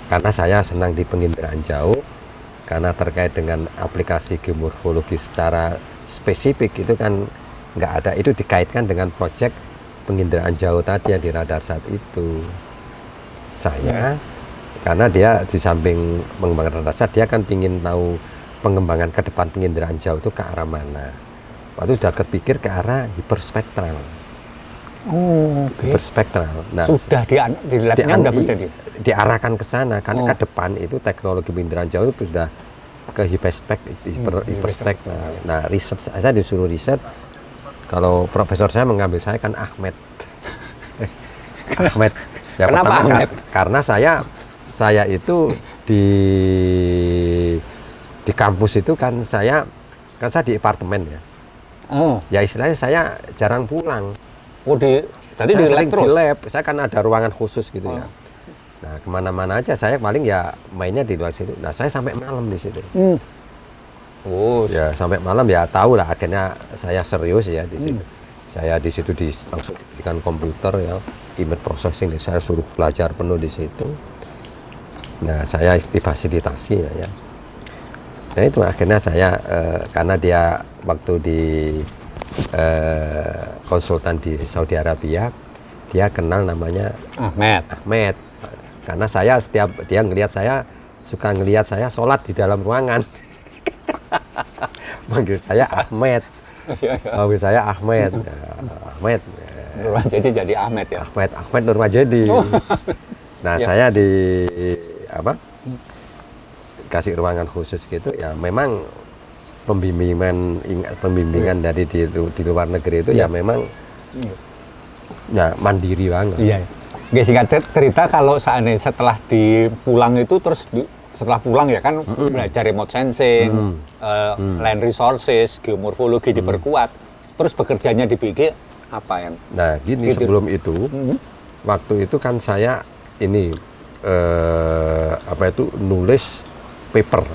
karena saya senang di penginderaan jauh, karena terkait dengan aplikasi geomorfologi secara spesifik itu kan nggak ada, itu dikaitkan dengan proyek penginderaan jauh tadi yang di radar saat itu. Saya karena dia di samping mengembangkan radar sat, dia kan ingin tahu pengembangan ke depan penginderaan jauh itu ke arah mana. Waktu sudah kepikir ke arah hiperspektral. Hiperspektral. Nah, sudah di labnya udah menjadi diarahkan ke sana karena ke depan itu teknologi penginderaan jauh itu sudah ke hiperspektral. Nah, riset saya disuruh riset. Kalau profesor saya mengambil saya kan Ahmed. Ahmed. Ya, kenapa pertama, Ahmed? Karena saya itu di kampus itu kan saya di apartemen ya. Ya istilahnya saya jarang pulang. Tadi di lab terus? Di lab, saya kan ada ruangan khusus gitu ya. Nah, kemana-mana aja saya paling ya mainnya di luar situ. Nah, saya sampai malam di situ. Ya sampai malam ya tahu lah, akhirnya saya serius ya di situ. Saya di situ langsung dengan komputer ya, image processing, saya suruh belajar penuh di situ. Nah, saya difasilitasi ya. Nah, itu akhirnya saya karena dia waktu di konsultan di Saudi Arabia, dia kenal namanya Ahmed. Karena saya setiap dia ngelihat saya, suka ngelihat saya sholat di dalam ruangan. Manggil saya Ahmed. Manggil saya Ahmed. Ahmed. Nurmajedi jadi Ahmed ya. Ahmed Nurmajedi. Nah, saya kasih ruangan khusus gitu ya, memang pembimbingan dari di luar negeri itu ya memang ya mandiri banget. Iya. Oke, singkat cerita, kalau seandainya setelah pulang itu terus setelah pulang ya kan belajar remote sensing, land resources, geomorfologi diperkuat, terus bekerjanya di BG apa yang? Nah, gini gitu. Sebelum itu, waktu itu kan saya ini nulis paper,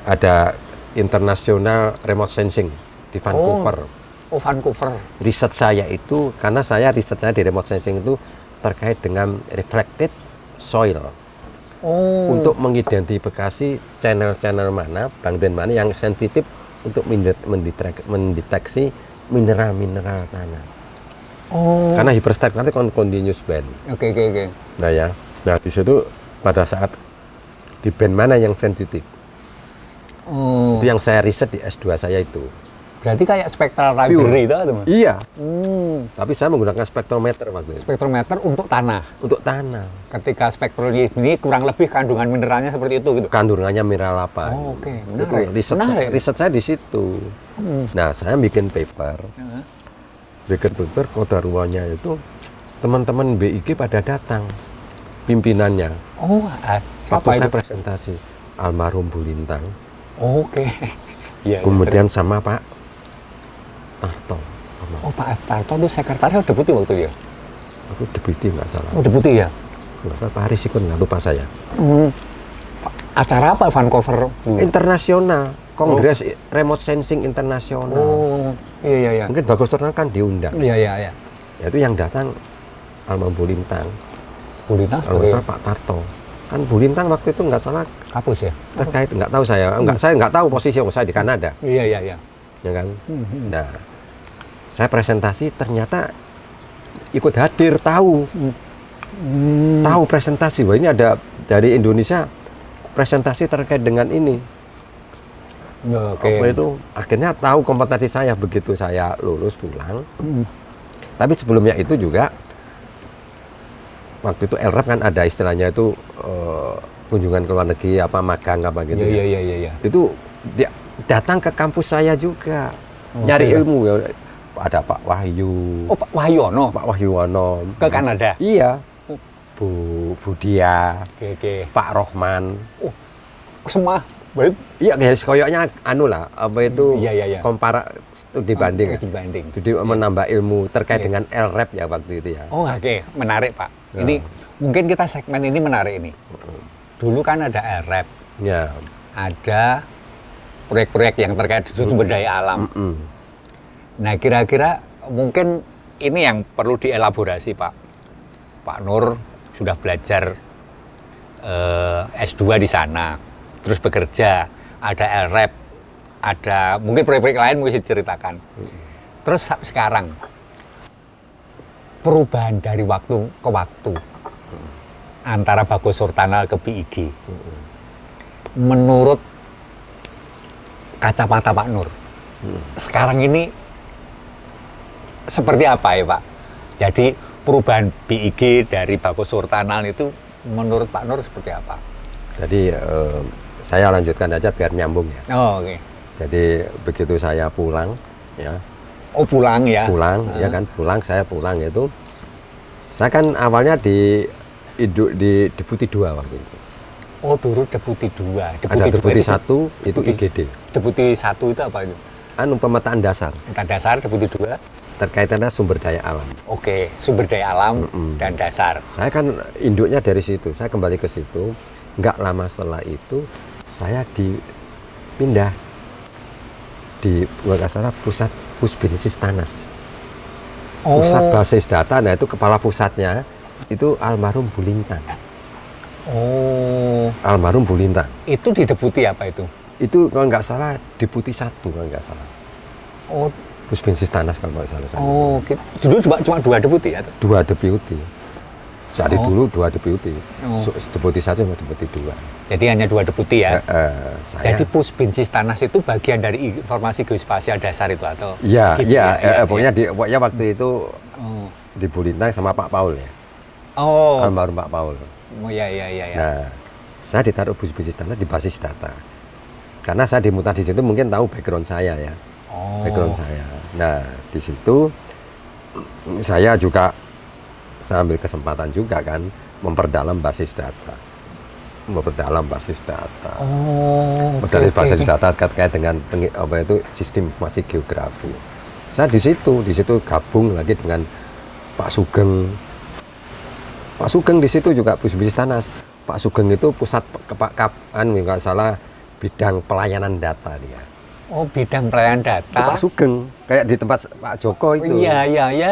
ada International Remote Sensing di Vancouver. Vancouver. Riset saya itu, karena riset saya di remote sensing itu terkait dengan reflected soil. Untuk mengidentifikasi channel-channel mana, bangden mana yang sensitif untuk mendeteksi mineral-mineral tanah. Karena hiperspektral itu continuous band. Oke. Nah ya, di situ pada saat di band mana yang sensitif. Itu yang saya riset di S2 saya itu. Berarti kayak spectral library itu atau? Iya. Tapi saya menggunakan spektrometer waktu itu. Spektrometer untuk tanah. Untuk tanah. Ketika spektrologi ini kurang lebih kandungan mineralnya seperti itu gitu. Kandungannya mineral apa? Oke. Menarik. Riset saya di situ. Nah, saya bikin paper. Kodaruannya itu teman-teman BIG pada datang. Pimpinannya. Siapa itu? Saya presentasi almarhum Bu Lintang. Oke. Ya, kemudian sama Pak Tarto. Pak Tarto itu sekretaris atau deputi waktu ya? Aku deputi nggak salah. Deputi ya? Nggak salah, Pak Haris ikut, nggak lupa saya. Acara apa Vancouver? Internasional, Kongres Remote Sensing Internasional. Iya. Mungkin Bagus Ternak kan diundang. Iya. Itu yang datang almarhum Bu Lintang. Bu Lintang sebagai Pak Tarto. Kan Bu Lintang waktu itu nggak salah kapus ya? Terkait, nggak tahu saya. Saya nggak tahu posisi saya di Kanada. Iya. Ya kan? Nah, saya presentasi ternyata ikut hadir, tahu presentasi. Wah, ini ada dari Indonesia presentasi terkait dengan ini. Itu akhirnya tahu kompetensi saya begitu saya lulus pulang. Tapi sebelumnya itu juga waktu itu LRAP kan ada istilahnya itu kunjungan ke luar negeri, magang gitu. Iya. Itu dia datang ke kampus saya juga nyari ilmu ya. Ada Pak Wahyu. Pak Wahyono. Pak Wahyono Ke Kanada. Iya. Bu Dia. Oke. Pak Rohman. Semua Iya, garis koyoknya anu lah, apa itu Iya. kompara dibanding. Dibanding. Jadi menambah ilmu terkait dengan LRAP ya waktu itu ya. Oh, oke, menarik Pak. Ya. Ini mungkin kita segmen ini menarik ini. Dulu kan ada LRAP, Ya. ada proyek-proyek yang terkait sumber daya alam. Nah, kira-kira mungkin ini yang perlu dielaborasi Pak. Pak Nur sudah belajar S2 di sana, terus bekerja, ada LRAP, ada mungkin proyek-proyek lain mungkin diceritakan. Terus sekarang perubahan dari waktu ke waktu antara Bagus Surtanal ke BIG, menurut kacamata Pak Nur, sekarang ini seperti apa ya Pak? Jadi perubahan BIG dari Bagus Surtanal itu menurut Pak Nur seperti apa? Jadi saya lanjutkan aja biar nyambung ya. Oh, oke. Jadi begitu saya pulang ya. Oh, pulang ya? Pulang ya kan, saya pulang itu. Saya kan awalnya di Deputi 2 waktu itu. Oh, dulu Deputi 2. Ada Deputi 1 itu IGD. Deputi 1 itu apa itu? Anu pemetaan dasar Pemetaan dasar, Deputi 2. terkaitannya sumber daya alam. Oke, sumber daya alam dan dasar. Saya kan induknya dari situ. Saya kembali ke situ. Nggak lama setelah itu saya dipindah di nggak salah pusat Pusbinsis Tanas. Pusat basis data, nah itu kepala pusatnya itu almarhum Bulintang. Oh. Almarhum Bulintang. Itu di Deputi apa itu? Itu kalau nggak salah Deputi 1 kalau nggak salah. Oh. Pusbinsis Tanas kalau nggak salah. Oh, dulu cuma 2 deputi ya? 2 deputi. Jadi dulu 2 deputi. Oh. Deputi 1 sama deputi 2. Jadi hanya 2 deputi ya? Saya, jadi Pusbinsis Tanas itu bagian dari informasi geospasial dasar itu atau? Iya, gitu iya, pokoknya pokoknya waktu itu Oh. di Bulintang sama Pak Paul ya. Oh. Almarhum Pak Paul. Oh iya. Nah, saya ditaruh Pusbinsis Tanas di basis data. Karena saya dimutar di situ mungkin tahu background saya ya. Background saya. Nah, di situ saya juga ambil kesempatan juga kan memperdalam basis data. Oh. Basis data terkait dengan apa itu sistem informasi geografi. Saya di situ gabung lagi dengan Pak Sugeng. Pak Sugeng di situ juga Pusbinsis Tanas. Pak Sugeng itu pusat nggak salah bidang pelayanan data dia. Oh, bidang pelayanan data. Itu Pak Sugeng, kayak di tempat Pak Joko itu. Iya.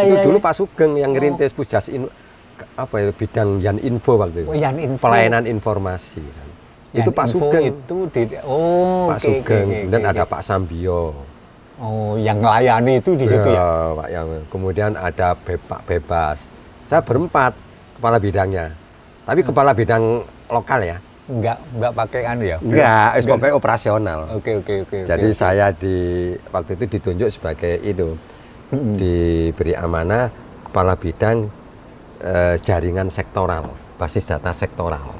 Itu dulu Pak Sugeng yang ngerintis Pusjas apa ya bidang Yaninfo waktu itu. Oh, Yaninfo. Pelayanan informasi kan. Itu Pak Sugeng. Itu Pak Sugeng. Dan ada Pak Sambio. Oh, yang melayani itu di situ ya? Pak yang kemudian ada Pak Bebas. Saya berempat kepala bidangnya. Tapi kepala bidang lokal ya. Enggak pakai ya? Enggak, pakai operasional. Oke. Jadi saya waktu itu ditunjuk sebagai itu diberi amanah kepala bidang jaringan sektoral, basis data sektoral.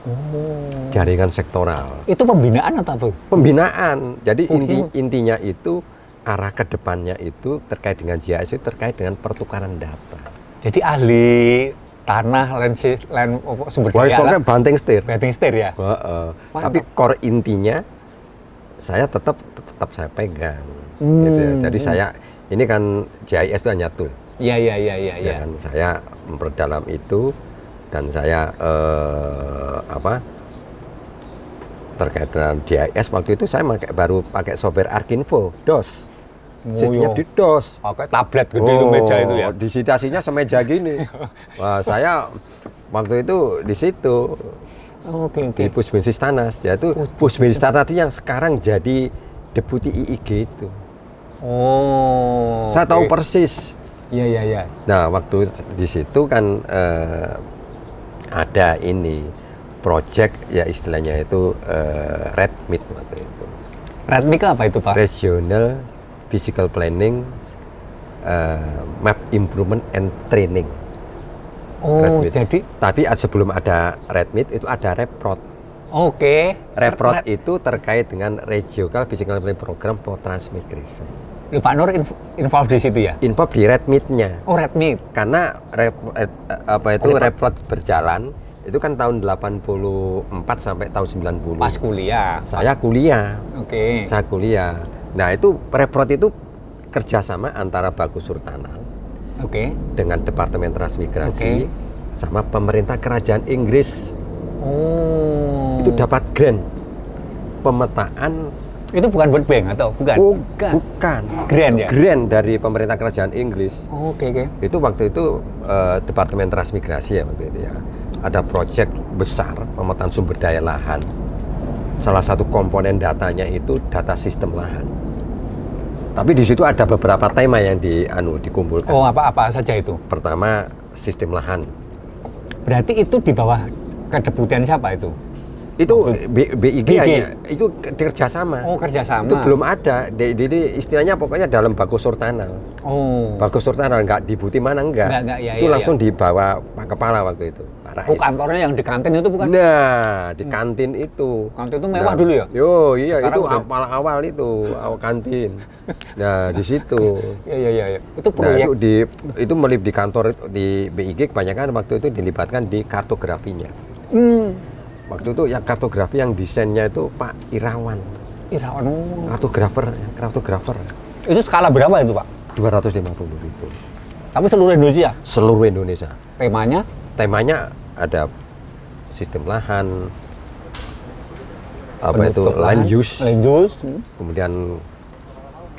Oh. Jaringan sektoral. Itu pembinaan atau apa? Pembinaan. Jadi intinya itu arah ke depannya itu terkait dengan GIS itu terkait dengan pertukaran data. Jadi ahli tanah, sumber daya pokoknya banting setir ya. Tapi core intinya saya tetap saya pegang gitu ya. Jadi saya ini kan GIS itu hanya tool. Iya. Kan saya memperdalam itu dan saya terkait dengan GIS waktu itu saya baru pakai software Arkinfo DOS. Sistemnya di DOS. Pakai tablet gede itu meja itu ya. Disitasinya semeja gini. Wah, saya waktu itu di situ. Oke. Di Pusbinsis Tanas. Yaitu Pusbinsis Tanas itu yang sekarang jadi Deputi IIG itu. Oh. Saya tahu persis. Iya. Nah, waktu di situ kan ada ini project ya istilahnya itu REDMIT waktu itu. REDMIT apa itu Pak? Regional Physical Planning Map Improvement and Training. Oh, REDMIT. jadi tapi sebelum ada REDMIT itu ada REPROD. Oke. REPROD itu terkait dengan Regional Physical Planning Program for Transmigration. Pak Nur involved di situ ya? Involved di REDMIT-nya. Oh, REDMIT. Karena REPROD berjalan Itu kan tahun 84 sampai tahun 90. Pas kuliah. Saya kuliah. Oke. Saya kuliah. Nah, itu Freeport itu kerjasama antara Bagus Surtanal Oke. dengan Departemen Transmigrasi Oke. sama pemerintah kerajaan Inggris. Oh. Itu dapat grant pemetaan. Itu bukan World Bank atau bukan? Bukan. Grant ya? Grant dari pemerintah kerajaan Inggris. Oke, oke. Itu waktu itu Departemen Transmigrasi ya waktu itu ya. Ada proyek besar pemetaan sumber daya lahan. Salah satu komponen datanya itu data sistem lahan. Tapi di situ ada beberapa tema yang dikumpulkan. Oh, apa saja itu? Pertama, sistem lahan. Berarti itu di bawah kedeputian siapa itu? Itu BIG BIG. hanya itu kerjasama. Oh, kerjasama. Itu belum ada. Jadi istilahnya pokoknya dalam Bagus Surtanal. Oh. Bagus Surtanal nggak di Butimana enggak. Enggak, ya, itu ya, langsung dibawa Pak Kepala waktu itu. Pak Rais. Oh, kantornya yang di kantin itu bukan? Nah, di kantin itu. Kantin itu mewah dulu ya? Iya, Sekarang itu udah- awal-awal itu, awal kantin. Nah, di situ. Iya. Itu Nah, proyek. itu di kantor itu, di BIG kebanyakan waktu itu dilibatkan di kartografinya. Waktu itu yang kartografi yang desainnya itu Pak Irawan. Irawan. Kartografer. Itu skala berapa itu, Pak? 250.000. Tapi seluruh Indonesia. Seluruh Indonesia. Temanya Temanya ada sistem lahan, apa itu penutup land lahan, use, land use. kemudian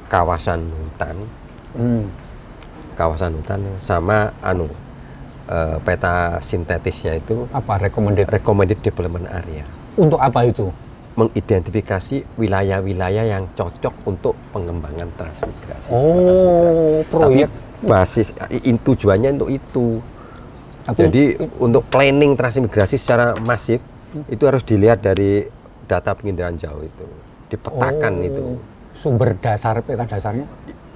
kawasan hutan, sama peta sintetisnya itu Apa recommended development area. Untuk apa itu? Mengidentifikasi wilayah-wilayah yang cocok untuk pengembangan transmigrasi. Oh, proyek. Tapi basis tujuannya untuk itu. Tapi Jadi untuk planning transmigrasi secara masif itu harus dilihat dari data penginderaan jauh itu, dipetakan itu. Sumber dasar peta dasarnya.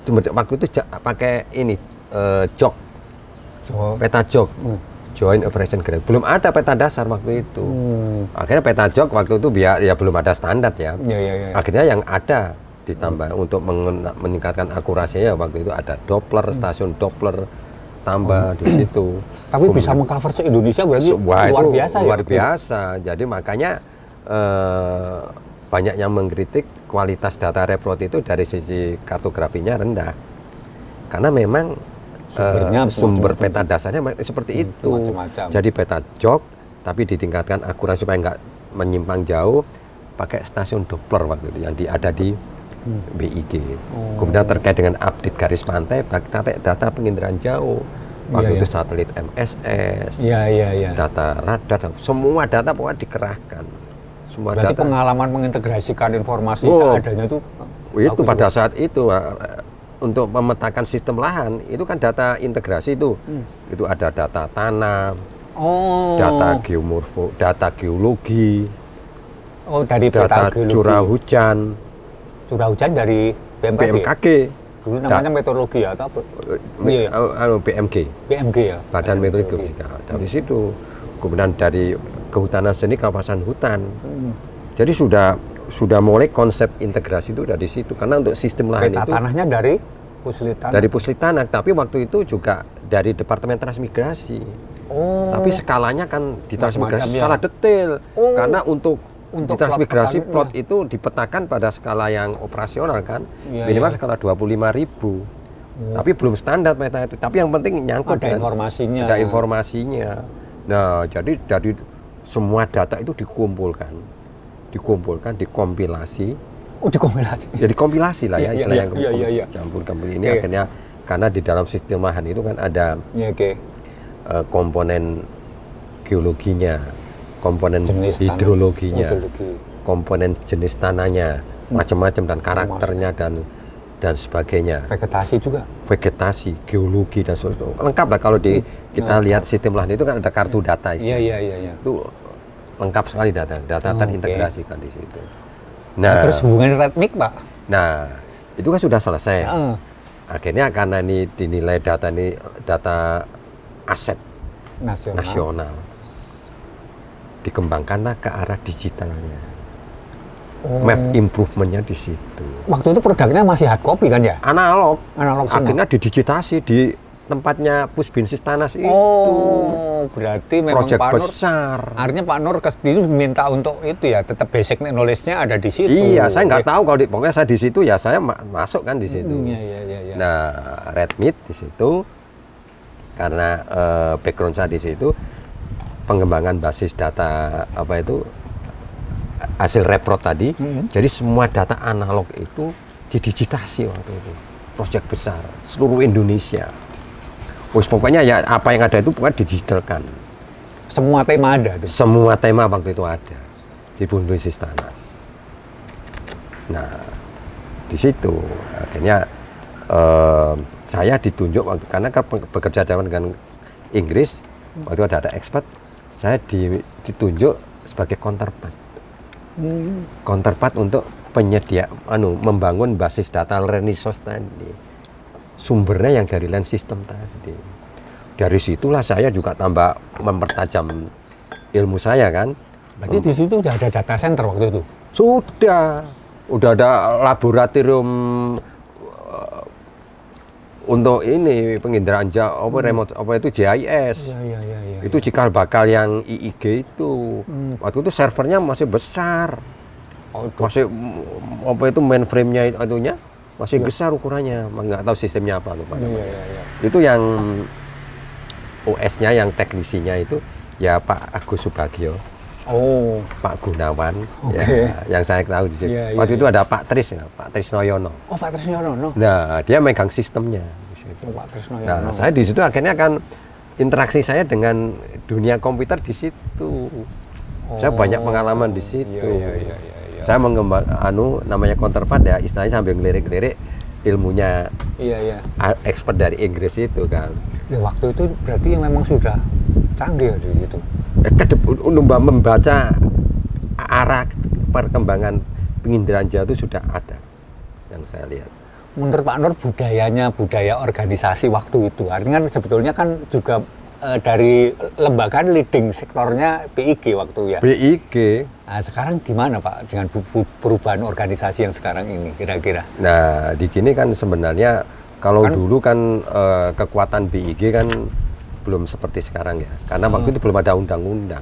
Waktu itu pakai ini JOG, peta JOG, Joint Operation Grant. Belum ada peta dasar waktu itu. Akhirnya peta JOG waktu itu ya belum ada standar ya. Iya. Akhirnya yang ada ditambah untuk meningkatkan akurasinya waktu itu ada Doppler, stasiun Doppler tambah di situ. Tapi bisa mengcover se-Indonesia berarti Wah, luar itu biasa luar ya. biasa. Jadi makanya banyak yang mengkritik kualitas data Freeport itu dari sisi kartografinya rendah. Karena memang sumber peta dasarnya seperti itu. Macam-macam. Jadi peta JOG tapi ditingkatkan akurasi supaya nggak menyimpang jauh pakai stasiun Doppler waktu itu yang ada di BIG. Kemudian terkait dengan update garis pantai pakai data penginderaan jauh. Waktu itu satelit MSS. Iya. Data radar, semua data pokoknya dikerahkan. Semua Berarti data. pengalaman mengintegrasikan informasi seadanya itu Itu pada saat itu untuk memetakan sistem lahan itu kan data integrasi itu. Itu ada data tanam, data geomorfo, data geologi, dari peta data geologi. curah hujan, dari BMKG. Dulu namanya meteorologi ya atau apa? BMG, BMG ya. Badan Meteorologi. Dari situ, kemudian dari kehutanan seni kawasan hutan. Jadi sudah mulai konsep integrasi itu dari situ karena untuk sistem lahan Peta itu tanahnya dari Puslit Puslit tapi waktu itu juga dari Departemen Transmigrasi. Tapi skalanya kan di transmigrasi Macam-macam, skala ya. detail karena untuk di plot transmigrasi petani, plot itu dipetakan pada skala yang operasional kan, Iya, minimal iya. skala 25.000. Tapi belum standar peta itu. Tapi yang penting nyangkut ada kan. informasinya. Ada informasinya. Nah, jadi dari semua data itu dikumpulkan, dikompilasi. Dikompilasi. Jadi kompilasi lah ya, Iya, istilah iya, yang iya. campur-campur ini Iya. akhirnya karena di dalam sistem lahan itu kan ada Iya, oke. komponen geologinya, komponen Jenis tanah. hidrologinya, Hidrologi. komponen jenis tanahnya, macam-macam dan karakternya dan sebagainya. Vegetasi juga. Vegetasi, geologi dan sebagainya. Lengkap lah kalau kita lihat sistem lahan itu kan ada kartu data. Iya. Itu lengkap sekali data terintegrasikan di situ. Terus hubungan Redmik, Pak? Nah, itu kan sudah selesai. Heeh. Akhirnya karena ini dinilai data aset nasional, dikembangkanlah ke arah digitalnya. Map improvementnya di situ. Waktu itu produknya masih hard copy kan ya? Analog. Analog semua. Akhirnya didigitasi, tempatnya Pusbin Sistanas itu. Oh, berarti memang Proyek Pak Nur besar. artinya Pak Nur itu minta untuk itu ya, tetap basic knowledge-nya ada di situ. Iya, saya nggak tahu kalau pokoknya saya di situ ya saya masuk kan di situ. Iya. Nah, Redmit di situ karena background saya di situ pengembangan basis data apa itu hasil report tadi. Jadi semua data analog itu didigitasi waktu itu. Proyek besar seluruh Indonesia. Pokoknya ya apa yang ada itu pokoknya digitalkan. Semua tema ada tuh. Semua tema waktu itu ada di Pusbin Sistanas. Nah, di situ akhirnya saya ditunjuk waktu karena bekerja dengan Inggris waktu ada expert, saya ditunjuk sebagai counterpart. Counterpart untuk penyedia membangun basis data Renaissance tadi. Sumbernya yang dari land system tadi. Dari situlah saya juga tambah mempertajam ilmu saya kan. Berarti di situ udah ada data center waktu itu. Sudah ada laboratorium untuk ini penginderaan remote apa itu JIS. Iya. Itu cikal bakal yang IIG itu. Waktu itu servernya masih besar. Masih apa itu mainframe-nya itunya masih besar ukurannya. Nggak tahu sistemnya apa lupa. Iya. Itu yang OS-nya yang teknisinya itu ya Pak Agus Subagio. Oh, Pak Gunawan, Oke. ya, yang saya tahu di situ. Iya, Waktu iya, itu ada Pak Tris, ya, Pak Trisnoyono. Oh, Pak Trisnoyono. Nah, dia megang sistemnya. Di situ. Pak Trisnoyono. Nah, saya di situ akhirnya kan interaksi saya dengan dunia komputer di situ. Saya banyak pengalaman di situ. Iya. Saya mengembang namanya counterpart ya, istilahnya sambil ngelirik-lirik ilmunya Iya. expert dari Inggris itu kan. Ya, waktu itu berarti yang memang sudah canggih di situ. Membaca arah perkembangan penginderaan jauh itu sudah ada yang saya lihat. Menurut Pak Nur budaya organisasi waktu itu artinya kan sebetulnya kan juga dari lembaga leading sektornya BIG waktu ya. BIG. Nah, sekarang gimana Pak dengan perubahan organisasi yang sekarang ini kira-kira? Nah, di sini kan sebenarnya kalau dulu kan kekuatan BIG kan belum seperti sekarang ya. Karena waktu itu belum ada undang-undang.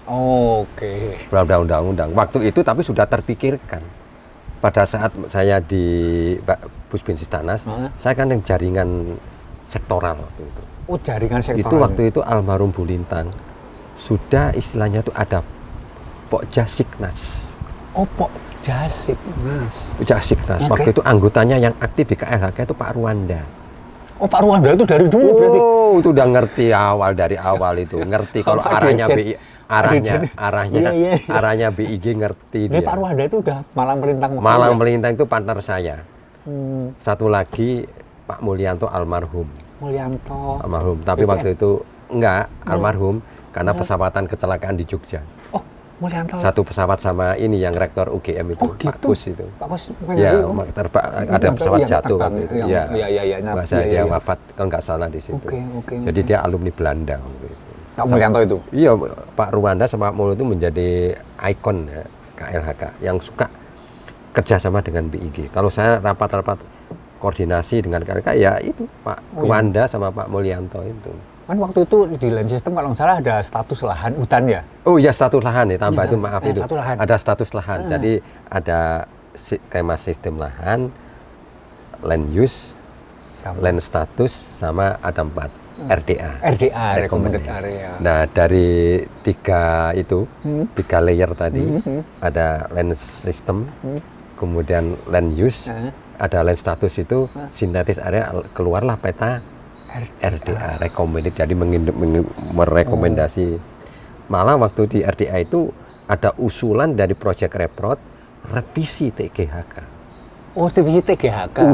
Oke. Belum ada undang-undang. Waktu itu tapi sudah terpikirkan. Pada saat saya di Pusbin Sistanas, saya kan yang jaringan sektoral waktu itu. Oh, jaringan sektoral. Itu waktu itu almarhum Bu Lintang sudah istilahnya itu ada Pokjasiknas. Oh, Pokjasiknas. Pokjasiknas. Waktu itu anggotanya yang aktif di KLHK itu Pak Ruanda. Oh, Pak Ruanda itu dari dulu berarti. Oh, itu udah ngerti dari awal itu. Ngerti kalau arahnya arahnya BIG ngerti dia. Pak Ruanda itu udah Malang Melintang. Malang Melintang itu partner saya. Satu lagi Pak Mulyanto almarhum. Almarhum. Tapi waktu itu enggak almarhum karena pesawatan kecelakaan di Jogja. Oh, Mulyanto. Satu pesawat sama ini yang rektor UGM itu, gitu? Pak Kus itu. Pak Kus. Ya, ada pesawat jatuh waktu itu. Iya. Dia wafat kalau nggak salah di situ. Oke. Jadi dia alumni Belanda waktu itu. Pak Mulyanto itu? Iya, Pak Ruanda sama Pak Mul itu menjadi ikon ya, KLHK yang suka kerjasama dengan BIG. Kalau saya rapat-rapat koordinasi dengan KLHK ya itu Pak Ruanda sama Pak Mulyanto itu. Kan waktu itu di land system kalau nggak salah ada status lahan hutan ya? Oh iya, status lahan ya, tambah itu maaf itu. Ada status lahan. Jadi ada skema sistem lahan, land use, land status sama ada 4 RDA, recommended area. Nah, dari 3 itu, 3 layer tadi, ada land system, kemudian land use, ada land status itu, sintetis area, keluarlah peta RDA, recommended, jadi merekomendasi. Malah waktu di RDA itu ada usulan dari Project Report, revisi TGHK. Oh, revisi TGHK?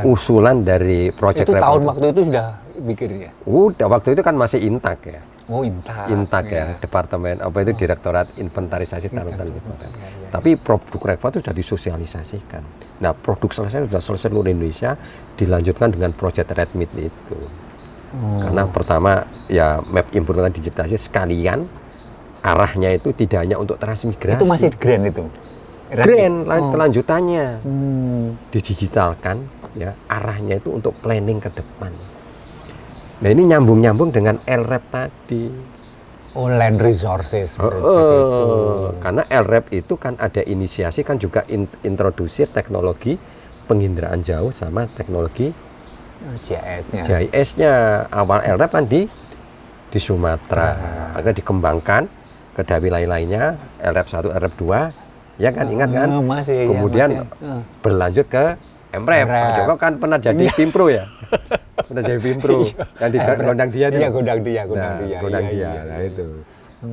Usulan dari Project Report. Itu tahun waktu itu sudah bikinnya? Udah, waktu itu kan masih Intak ya. Oh, Intak. Intak ya, Departemen apa itu Direktorat Inventarisasi Tanah. Tapi produk repot itu sudah disosialisasikan. Nah, produk selesai sudah selesai seluruh Indonesia, dilanjutkan dengan Project Redmit itu. Karena pertama ya map implementasi digitalisasi sekalian arahnya itu tidak hanya untuk transmigrasi. Itu masih grand itu? Grand, kelanjutannya didigitalkan ya arahnya itu untuk planning ke depan. Nah ini nyambung-nyambung dengan LREP tadi. Oh, land resources project itu. Karena LREP itu kan ada inisiasi kan juga introduksi teknologi penginderaan jauh sama teknologi GIS-nya. GIS-nya. Awal LREP kan di Sumatera, akhirnya dikembangkan ke wilayah lainnya, LREP 1, LREP 2, ya kan, ingat kan? Masih, kemudian ya, masih. Berlanjut ke MREP. Pak Joko kan pernah jadi Pimpro ya? Pernah jadi Pimpro, yang di gondang dia itu. Iya, gondang dia. Gondang dia, nah itu.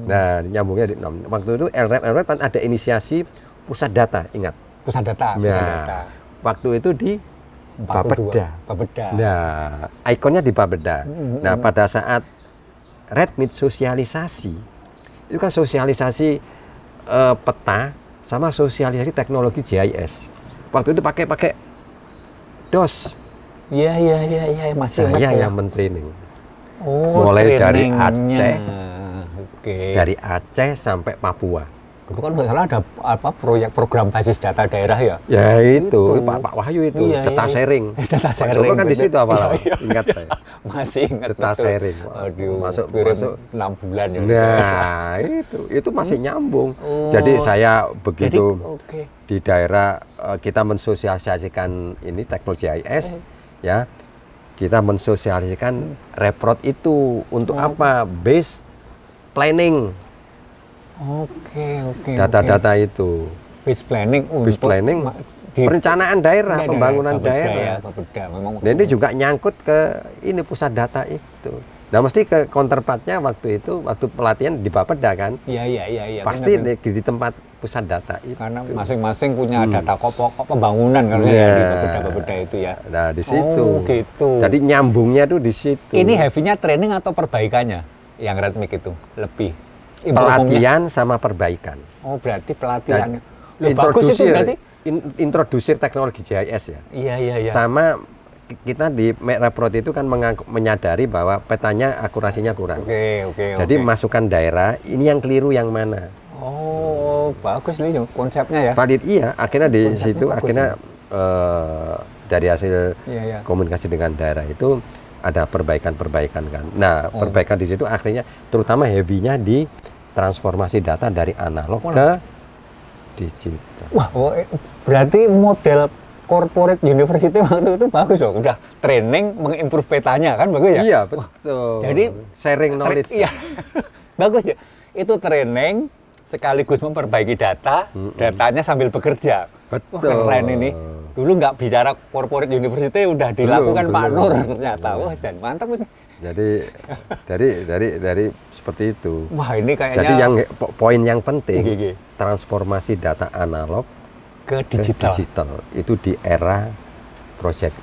Nah, nyambungnya, waktu itu LREP kan ada inisiasi pusat data, ingat? Pusat data. Waktu itu di Bapeda. Bapeda. Nah, ikonnya di Bapeda. Nah, pada saat REDMIT sosialisasi, itu kan sosialisasi peta sama sosialisasi teknologi GIS. Waktu itu pakai DOS. Iya, masih ingat saya yang men-training. Oh, mulai dari Aceh, dari Aceh sampai Papua. Dulu kan nggak salah ada proyek program basis data daerah ya? Ya itu. Pak Wahyu itu, data sharing. Data sharing. Pak Joko kan di situ apalah. Ingat saya. Masih ingat data sharing. Aduh, masuk 6 bulan ya. Nah, itu masih nyambung. Jadi saya begitu di daerah kita mensosialisasikan ini teknologi GIS, ya. Kita mensosialisasikan reprot itu untuk apa? Base planning. Data-data itu. Base planning Base planning perencanaan daerah, pembangunan daerah. Nah, ini juga nyangkut ke ini pusat data itu. Nah, mesti ke counterpartnya waktu itu, waktu pelatihan di Bapeda kan? Iya. Pasti di tempat pusat data itu. Karena masing-masing punya data pokok pembangunan kan ya di Bapeda itu ya. Nah, di situ. Oh, gitu. Jadi nyambungnya tuh di situ. Ini heavy-nya training atau perbaikannya yang REDMIT itu lebih? Pelatihan sama perbaikan. Oh, berarti pelatihannya. Bagus itu berarti. Introdusir teknologi GIS ya. Iya. Sama kita di reprot itu kan menyadari bahwa petanya akurasinya kurang. Oke. Jadi masukan daerah ini yang keliru yang mana? Oh, bagus nih konsepnya ya. Valid iya. Akhirnya di situ akhirnya dari hasil komunikasi dengan daerah itu ada perbaikan kan. Nah, perbaikan di situ akhirnya terutama heavy-nya di transformasi data dari analog ke digital. Wah, berarti model corporate university waktu itu bagus dong. Udah training mengimprove petanya kan bagus ya? Iya, betul. Jadi sharing knowledge. Iya. Bagus ya. Itu training sekaligus memperbaiki data, datanya sambil bekerja. Betul. Wah, keren ini. Dulu nggak bicara corporate university udah dilakukan Pak Nur ternyata. Wah, mantap ini. Jadi dari seperti itu. Wah, ini kayaknya. Jadi yang poin yang penting transformasi data analog ke digital. Itu di era project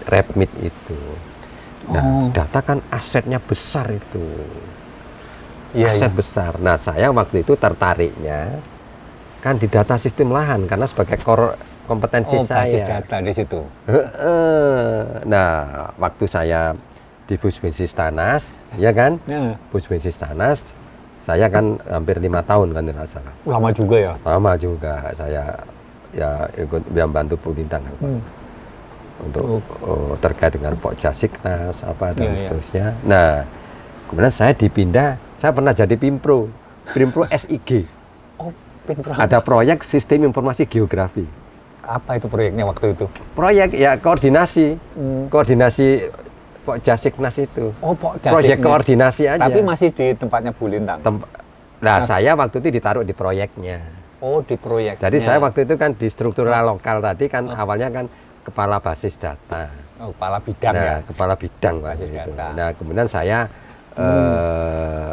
REDMIT itu. Nah, data kan asetnya besar itu. Aset besar. Nah, saya waktu itu tertariknya kan di data sistem lahan karena sebagai core kompetensi saya. Basis data di situ. Nah, waktu saya di Pusbesis Tanas, ya kan? Pusbesis Tanas, saya kan hampir 5 tahun kan tidak salah. Lama juga ya? Lama juga saya ya ikut membantu Bu Lintang kan, untuk terkait dengan Pokjasiknas apa dan seterusnya. Nah, kemudian saya dipindah, saya pernah jadi Pimpro SIG. Oh, Pimpro. Ada proyek sistem informasi geografi. Apa itu proyeknya waktu itu? Proyek ya koordinasi Pokjasiknas itu. Oh, Pokjasiknas. Proyek koordinasi aja. Tapi masih di tempatnya Bu Lintang. Saya waktu itu ditaruh di proyeknya. Oh, di proyeknya. Jadi saya waktu itu kan di struktural lokal tadi kan awalnya kan kepala basis data. Oh, kepala bidang ya. Kepala bidang basis data. Nah, kemudian saya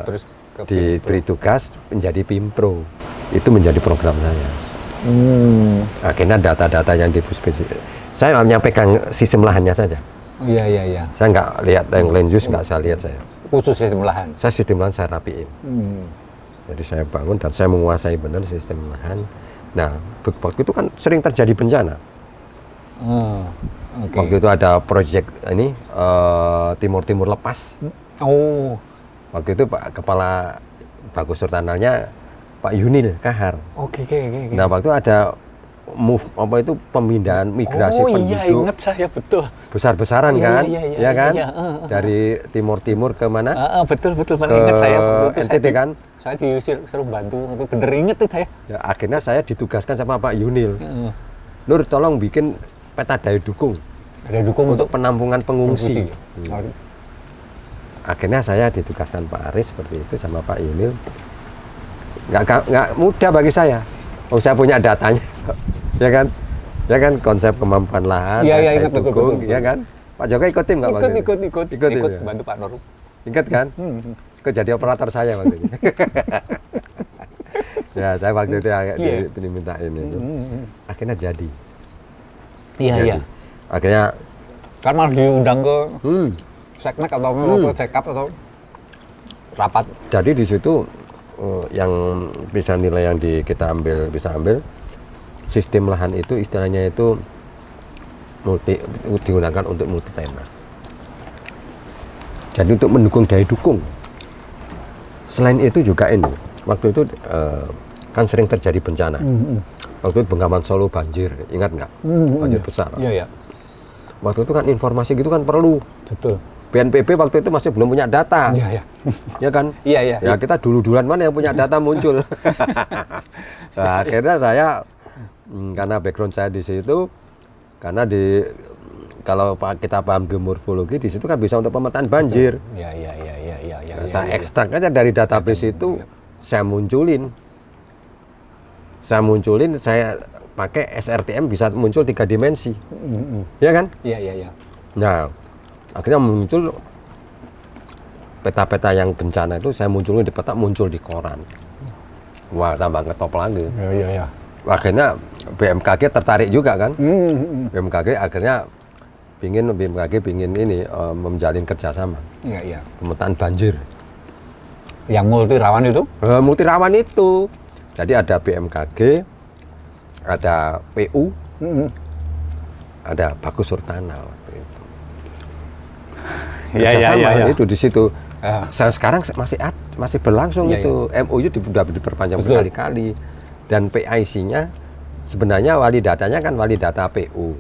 terus diberi tugas menjadi Pimpro. Itu menjadi program saya. Akhirnya data-data yang di Pusbesis, saya hanya pegang sistem lahannya saja. Iya. Saya nggak lihat yang land use, nggak saya lihat saya. Khusus sistem lahan? Saya sistem lahan saya rapiin. Jadi saya bangun dan saya menguasai benar sistem lahan. Nah, waktu itu kan sering terjadi bencana. Waktu itu ada proyek ini Timur Lepas. Oh. Waktu itu Pak Kepala Bagus Surtanalnya Pak Yunil Kahar. Oke. Nah, waktu itu ada move apa itu pemindahan migrasi Oh iya, penduduk ingat saya betul. besar-besaran Iya, kan, iya, iya, ya kan, iya, dari timur-timur ke mana? Betul Ke ingat saya waktu itu NTT kan? Saya diusir suruh bantu, itu bener inget tuh saya. Ya, akhirnya saya ditugaskan sama Pak Yunil. Heeh. Nur, tolong bikin peta daya dukung Ada dukung untuk penampungan pengungsi. Oh, Akhirnya saya ditugaskan Pak Aris seperti itu sama Pak Yunil. Nggak mudah bagi saya. Oh, saya punya datanya, ya kan konsep kemampuan lahan, Iya, daya ingat betul, dukung, betul. ya kan. Pak Jokowi ikut tim nggak waktu itu? ikut ya? bantu Pak Nur. Ingat kan? Ikut jadi operator saya waktu itu. Ya, saya waktu itu dimintain itu. Akhirnya jadi. Iya, Jadi. iya. Akhirnya Kan malah diundang ke seknek atau apa cekap atau rapat. jadi di situ yang bisa nilai yang kita bisa ambil sistem lahan itu istilahnya itu digunakan untuk multi tema. Jadi untuk mendukung daya dukung. Selain itu juga ini, waktu itu kan sering terjadi bencana. Waktu itu Bengawan Solo banjir, ingat nggak? Banjir besar. Iya, iya. Waktu itu kan informasi gitu kan perlu. Betul. BNPB waktu itu masih belum punya data. Iya, iya. Ya kan? Iya, iya. Ya kita duluan mana yang punya data muncul. Nah, akhirnya saya karena background saya di situ, karena kalau kita paham geomorfologi di situ kan bisa untuk pemetaan banjir. Iya. Nah, saya ekstrak aja dari database itu, saya munculin, saya pakai SRTM bisa muncul 3 dimensi, ya kan? Iya. Nah, akhirnya muncul peta-peta yang bencana itu saya munculin di peta, muncul di koran. Wah, tambah ngetop lagi. Iya. Akhirnya BMKG tertarik juga kan. BMKG akhirnya pingin ini menjalin kerjasama. Iya. Pemetaan banjir. Yang multi rawan itu? Multi rawan itu. Jadi ada BMKG, ada PU, ada Bagus Surtana waktu itu. Kerjasama itu di situ. Saya sekarang masih berlangsung itu. MOU sudah diperpanjang berkali-kali. Dan PIC-nya sebenarnya wali datanya kan wali data PU.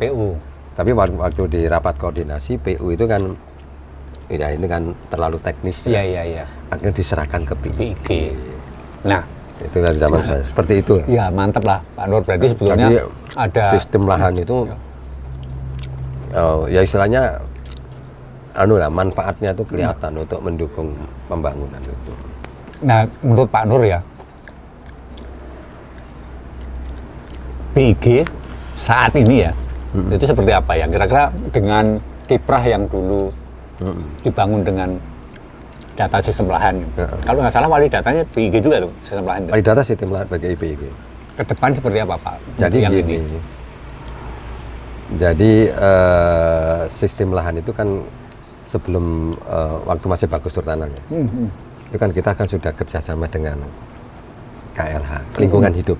Tapi waktu di rapat koordinasi PU itu kan ya ini kan terlalu teknis. Iya. Akhirnya diserahkan ke PIG. Nah, itu dari zaman saya seperti itu. Ya mantap lah Pak Nur. Berarti sebetulnya jadi, ada sistem lahan itu ya istilahnya manfaatnya itu kelihatan untuk mendukung pembangunan itu. Nah, menurut Pak Nur ya, PIG saat ini ya, itu seperti apa ya? Kira-kira dengan kiprah yang dulu dibangun dengan data sistem lahan. Kalau nggak salah wali datanya PIG juga tuh, sistem lahan itu. Wali data sistem lahan bagi PIG. Ke depan seperti apa Pak? Jadi yang gini, jadi sistem lahan itu kan sebelum waktu masih Bagus Surtana ya, itu kan kita kan sudah kerjasama dengan KLH, lingkungan hidup,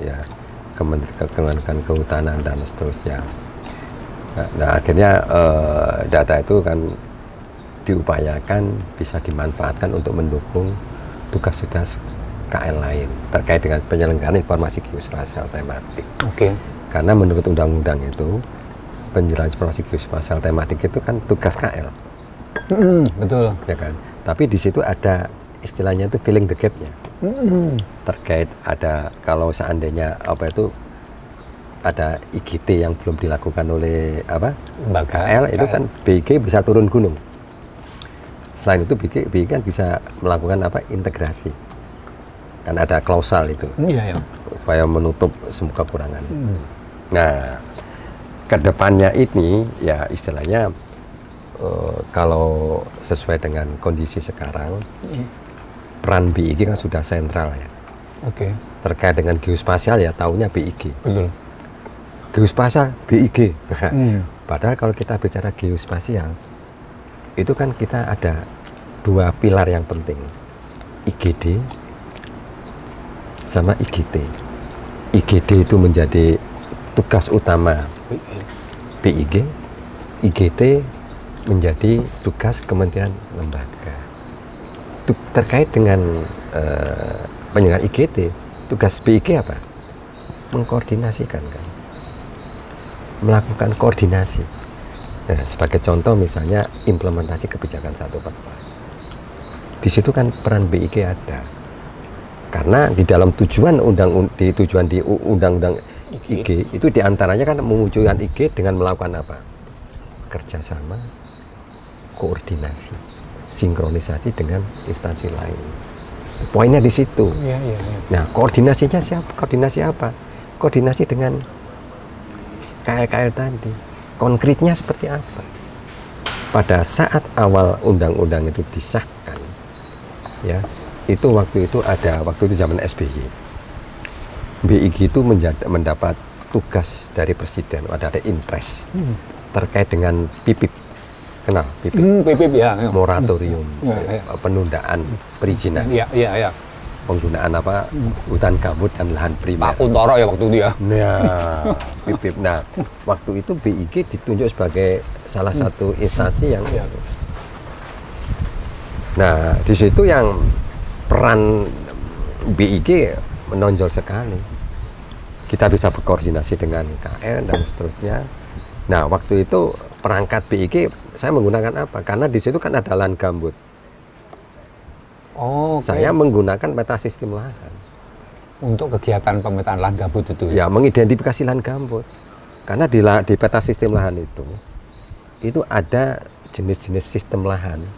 ya, Kementerian Kehutanan dan seterusnya. Nah akhirnya data itu kan diupayakan bisa dimanfaatkan untuk mendukung tugas-tugas KL lain terkait dengan penyelenggaraan informasi geospasial tematik. Oke. Karena menurut undang-undang itu penyelenggaraan informasi geospasial tematik itu kan tugas KL. Betul. Ya kan. Tapi di situ ada istilahnya itu filling the gap-nya. Terkait ada kalau seandainya ada IGT yang belum dilakukan oleh Lembaga KL itu kan BIG bisa turun gunung. Selain itu BIG kan bisa melakukan integrasi. Kan ada klausal itu. Iya. Supaya menutup semua kekurangan. Nah, kedepannya ini ya istilahnya kalau sesuai dengan kondisi sekarang, peran BIG kan sudah sentral ya. Oke. Terkait dengan geospasial ya tahunya BIG. Betul. Geospasial BIG. Padahal kalau kita bicara geospasial, itu kan kita ada 2 pilar yang penting, IGD sama IGT. IGD itu menjadi tugas utama BIG, IGT menjadi tugas kementerian lembaga. Terkait dengan penyelenggaraan IGT, tugas BIG apa? mengkoordinasikan kan, melakukan koordinasi. Nah, sebagai contoh misalnya implementasi kebijakan satu peta. Di situ kan peran BIG ada. Karena di dalam tujuan di undang-undang IG itu diantaranya kan memunculkan IG dengan melakukan apa? Kerjasama, koordinasi, sinkronisasi dengan instansi lain. Poinnya di situ. Nah, koordinasinya siapa? Koordinasi apa? Koordinasi dengan KL-KL tadi. Konkretnya seperti apa? Pada saat awal undang-undang itu disahkan, ya, waktu itu zaman SBY, BIG itu mendapat tugas dari presiden, ada impres terkait dengan PIPIP, kenal PIPIP? PIPIP ya. Moratorium, penundaan perizinan. Penggunaan hutan gambut dan lahan primer. Pak Kuntoro ya waktu itu ya. Nah, PIPIP. Nah, waktu itu BIG ditunjuk sebagai salah satu instansi yang. Nah, di situ yang peran BIG menonjol sekali. Kita bisa berkoordinasi dengan KL dan seterusnya. Nah, waktu itu perangkat BIG saya menggunakan apa? Karena di situ kan ada lahan gambut. Saya menggunakan peta sistem lahan untuk kegiatan pemetaan lahan gambut itu. Ya, mengidentifikasi lahan gambut. Karena di peta sistem lahan itu ada jenis-jenis sistem lahan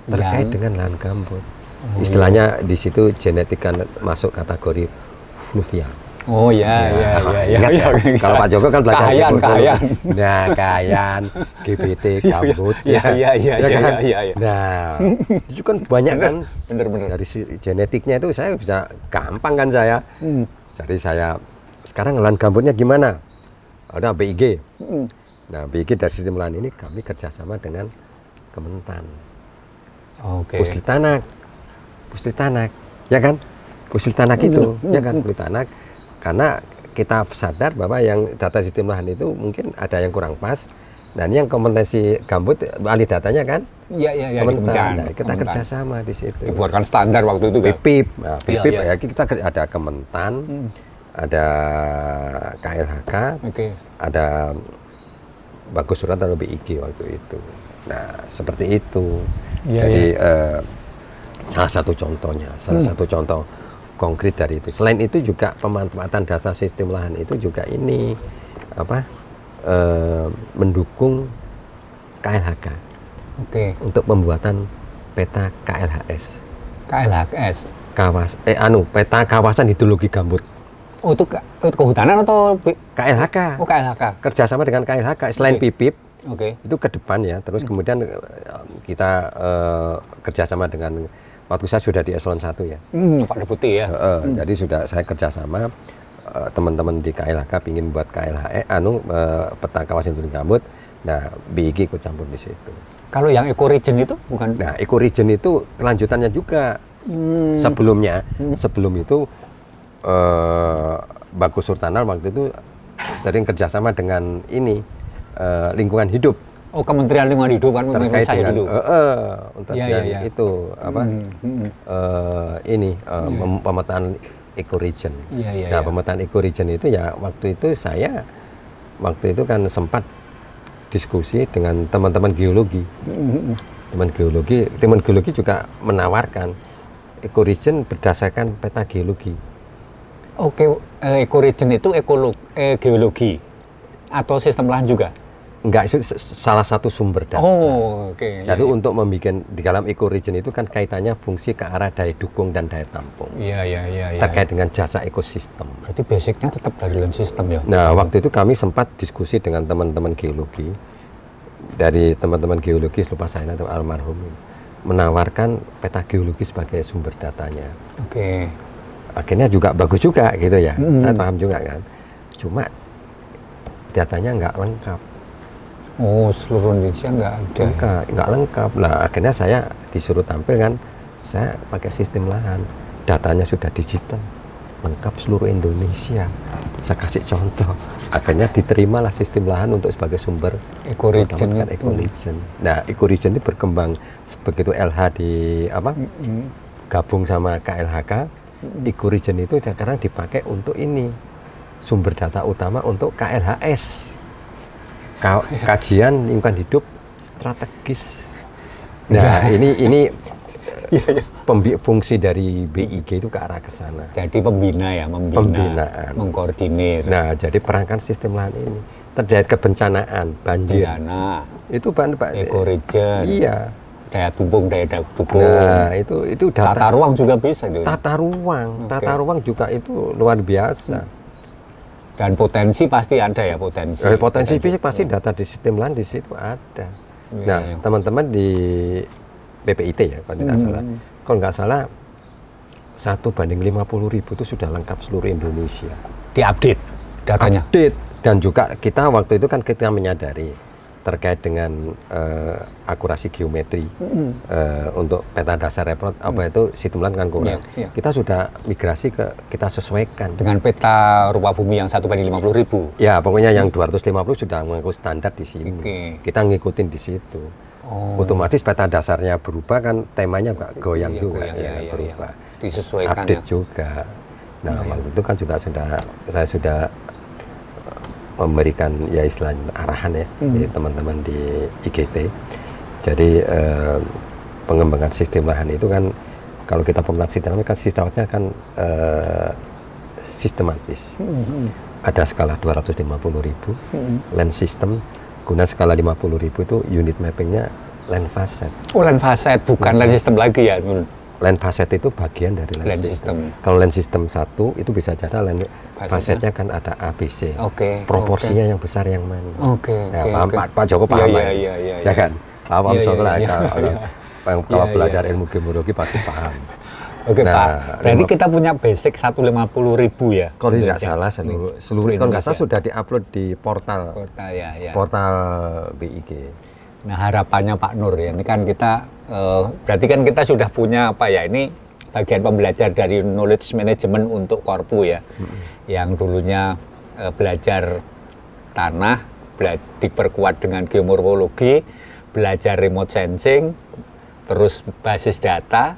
terkait dengan lahan gambut. Istilahnya di situ genetika masuk kategori fluvial. Oh ya. Kalau Pak Joko kan belajar Kahayan. Nah, Kahayan, GPT, gambut. Iya. Nah, itu kan banyak kan. Bener. Dari genetiknya itu saya bisa gampang kan saya. Jadi saya sekarang lahan gambutnya gimana? Ada BIG. Nah, BIG dari sistem lahan ini kami kerjasama dengan Kementan. Puslitanak, ya kan? Puslitanak itu, ya kan? Puslitanak. Karena kita sadar bahwa yang data sistem lahan itu mungkin ada yang kurang pas. Dan yang kompetensi gambut, ahli datanya kan? Iya. Kementan. Nah, kita kerjasama di situ. Dibuatkan standar waktu itu kan? PIPIP. Nah, PIPIP ya, kita ada Kementan, ada KLHK, ada Bagus Surat atau BIG waktu itu. Nah, seperti itu. Jadi salah satu contohnya, satu contoh konkret dari itu. Selain itu juga pemanfaatan data sistem lahan itu juga ini mendukung KLHK untuk pembuatan peta KLHS. Peta kawasan hidrologi gambut. Itu kehutanan atau KLHK? KLHK. Kerjasama dengan KLHK. Selain PIPIP, itu ke depan ya. Terus kemudian kita kerjasama dengan, waktu saya sudah di eselon 1 ya. Pak Deputi ya. Jadi sudah saya kerjasama, teman-teman di KLHK ingin buat peta kawasan hidrologi gambut. Nah, BIG ikut campur di situ. Kalau yang ecoregion itu bukan? Nah, ecoregion itu kelanjutannya juga. Sebelum itu Bagus Surtanal waktu itu sering kerjasama dengan lingkungan hidup. Kementerian Lingkungan Hidup kan terkait saya dengan, dulu. untuk itu pemetaan ecoregion. Nah, pemetaan ecoregion itu ya waktu itu kan sempat diskusi dengan teman-teman geologi. Teman geologi juga menawarkan ecoregion berdasarkan peta geologi. Ecoregion itu geologi atau sistem lahan juga? Enggak, itu salah satu sumber data. Jadi untuk membuat di dalam ecoregion itu kan kaitannya fungsi ke arah daya dukung dan daya tampung. Terkait dengan jasa ekosistem. Berarti basicnya tetap dari dalam sistem ya? Nah, waktu itu kami sempat diskusi dengan teman-teman geologi. Dari teman-teman geologi lupa saya atau almarhum menawarkan peta geologi sebagai sumber datanya. Akhirnya juga bagus juga gitu ya. Saya paham juga kan. Cuma datanya nggak lengkap. Seluruh Indonesia nggak ada. Nggak lengkap. Nah, akhirnya saya disuruh tampil kan, saya pakai sistem lahan. Datanya sudah digital, lengkap seluruh Indonesia. Saya kasih contoh. Akhirnya diterimalah sistem lahan untuk sebagai sumber ecoregion. Nah, ecoregion itu berkembang begitu LH gabung sama KLHK. Ecoregion itu sekarang dipakai untuk sumber data utama untuk KLHS, kajian lingkungan hidup strategis. Nah, ini fungsi dari BIG itu ke arah ke sana. Jadi pembina ya, Pembinaan, mengkoordinir. Nah, jadi perangkat sistem lahan ini terkait kebencanaan, banjir. Bencana, Itu Pak. ekorejen. Iya. Daya dukung. Nah, itu Tata ruang juga bisa gitu. Tata ruang juga itu luar biasa. Dan potensi pasti ada ya, Potensi fisik pasti data di sistem lahan di situ ada. Nah, teman-teman di BPIT ya, kalau tidak salah. Kalau nggak salah 1:50.000 itu sudah lengkap seluruh Indonesia. Diupdate datanya. Update. Dan juga kita waktu itu kan kita menyadari terkait dengan akurasi geometri untuk peta dasar repot itu sistem lahan kan kurang. Kita sudah migrasi kita sesuaikan dengan peta rupa bumi yang 1:50.000. Ya, pokoknya yang 250 sudah mengikuti standar di sini. Kita ngikutin di situ. Otomatis peta dasarnya berubah kan, temanya nggak goyang juga berubah. Disesuaikan update juga. Nah, waktu itu kan juga saya sudah memberikan ya istilahnya arahan ya di teman-teman di IGT. Jadi pengembangan sistem lahan itu kan kalau kita pemetaan sistemnya kan sistematis. Ada skala 250.000 land system, guna skala 50.000 itu unit mappingnya land facet. Land facet bukan land system lagi ya. Land facet itu bagian dari land system. Kalau land system 1 itu bisa jadi land facetnya kan ada ABC. Proporsinya yang besar yang mana? Pak Joko paham ya kan? Paham soalnya kalau belajar ilmu geologi pasti paham. Pak. Berarti kita punya basic 150.000 ya? Kalau tidak salah seluruh kalau nggak salah sudah diupload di portal BIG. Nah, harapannya Pak Nur ya, ini kan kita berarti kan kita sudah punya ini bagian pembelajar dari knowledge management untuk Korpu ya, yang dulunya belajar tanah, diperkuat dengan geomorfologi, belajar remote sensing, terus basis data,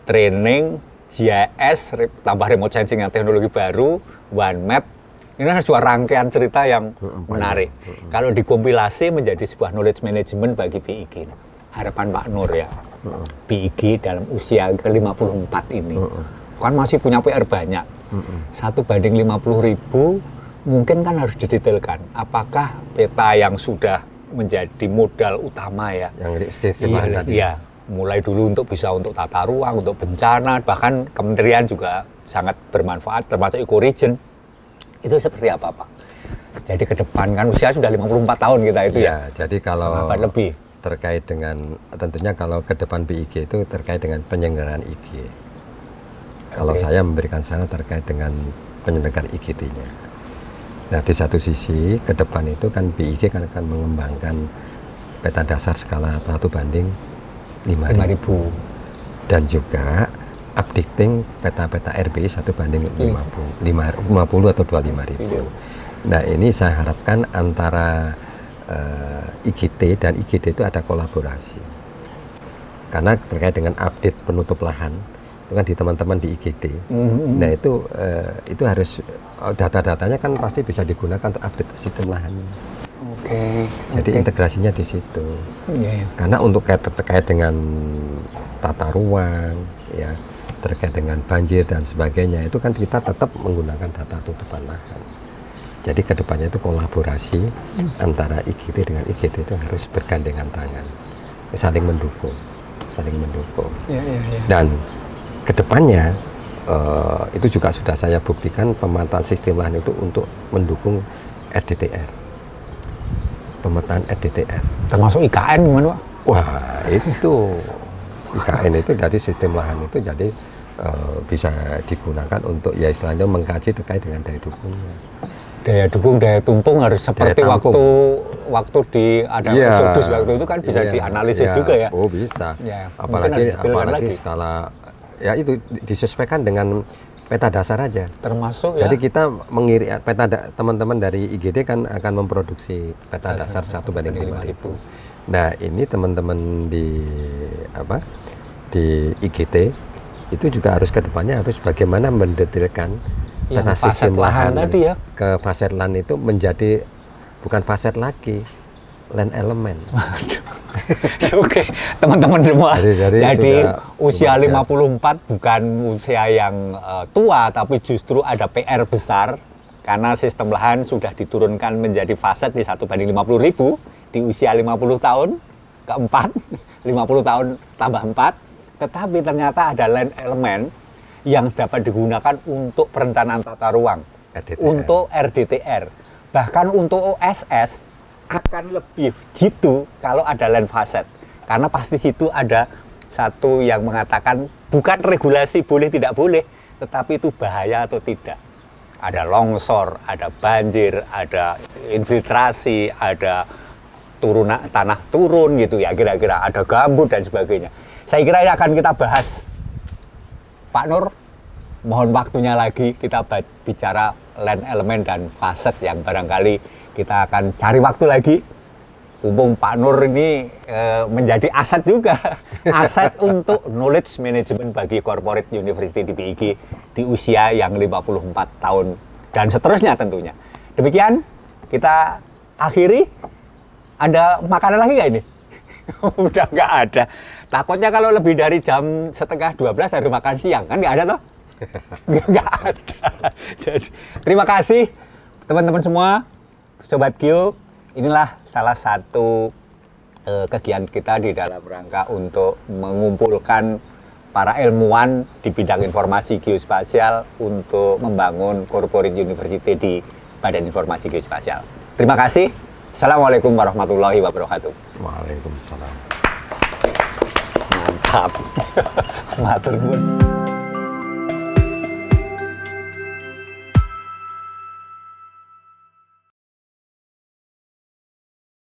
training, GIS, tambah remote sensing yang teknologi baru, one map. Ini adalah sebuah rangkaian cerita yang menarik. Kalau dikompilasi menjadi sebuah knowledge management bagi BIG. Harapan Pak Nur ya, BIG dalam usia ke-54 ini, kan masih punya PR banyak. 1:50.000 mungkin kan harus didetailkan. Apakah peta yang sudah menjadi modal utama ya? Iya, mulai dulu untuk tata ruang, untuk bencana, bahkan kementerian juga sangat bermanfaat, termasuk ecoregion. Itu seperti apa Pak? Jadi ke depan kan usia sudah 54 tahun kita itu ya. Jadi kalau lebih terkait dengan tentunya kalau ke depan BIG itu terkait dengan penyelenggaraan IG. Kalau saya memberikan saran terkait dengan penyelenggaraan IGT-nya. Nah, di satu sisi ke depan itu kan BIG kan akan mengembangkan peta dasar skala 1:5.000 dan juga updating peta-peta RBI 1:50 atau 25.000. Nah, ini saya harapkan antara IGT dan IGD itu ada kolaborasi. Karena terkait dengan update penutup lahan, itu kan di teman-teman di IGD. Nah, itu harus data-datanya kan pasti bisa digunakan untuk update sistem lahan. Jadi integrasinya di situ. Karena untuk terkait dengan tata ruang, ya, terkait dengan banjir dan sebagainya, itu kan kita tetap menggunakan data tutupan lahan. Jadi kedepannya itu kolaborasi antara IGT dengan IGD itu harus bergandengan tangan, saling mendukung. Dan kedepannya itu juga sudah saya buktikan pemetaan sistem lahan itu untuk mendukung RDTR, pemetaan RDTR. Termasuk IKN gimana Pak? Wah, itu IKN itu dari sistem lahan itu jadi bisa digunakan untuk ya istilahnya mengkaji terkait dengan daya dukungnya. Daya dukung, daya tumpung harus seperti waktu di ada Exodus waktu itu kan bisa dianalisis juga ya. Oh bisa. Apalagi skala ya itu disesuaikan dengan peta dasar aja. Termasuk jadi kita mengirim teman-teman dari IGD kan akan memproduksi peta dasar 1:5.000. Nah, ini teman-teman di IGT itu juga harus kedepannya harus bagaimana mendetailkan Yang data faset sistem lahan lahan tadi ya. ke faset land itu menjadi bukan faset lagi, land element. Oke, teman-teman semua. Jadi usia sudah 54 bukan usia yang tua, tapi justru ada PR besar karena sistem lahan sudah diturunkan menjadi faset di 1/50.000 di usia 50 tahun keempat, 50 tahun tambah 4. Tetapi ternyata ada land element yang dapat digunakan untuk perencanaan tata ruang, RDTR. untuk RDTR, bahkan untuk OSS akan lebih jitu kalau ada land facet, karena pasti situ ada satu yang mengatakan bukan regulasi boleh tidak boleh, tetapi itu bahaya atau tidak. Ada longsor, ada banjir, ada infiltrasi, ada tanah turun gitu ya, kira-kira ada gambut dan sebagainya. Saya kira ini akan kita bahas. Pak Nur, mohon waktunya lagi kita bicara land element dan facet yang barangkali kita akan cari waktu lagi. Mumpung Pak Nur ini menjadi aset juga, aset untuk knowledge management bagi corporate university di BIG di usia yang 54 tahun dan seterusnya tentunya. Demikian kita akhiri. Ada makanan lagi nggak ini? Udah nggak ada. Takutnya kalau lebih dari jam 11:30 harus makan siang, kan nggak ada toh? Nggak ada. Jadi terima kasih teman-teman semua, Sobat Geo. Inilah salah satu kegiatan kita di dalam rangka untuk mengumpulkan para ilmuwan di bidang informasi geospasial untuk membangun corporate university di Badan Informasi Geospasial. Terima kasih. Assalamualaikum warahmatullahi wabarakatuh. Waalaikumsalam. Mantap. Matur nuwun.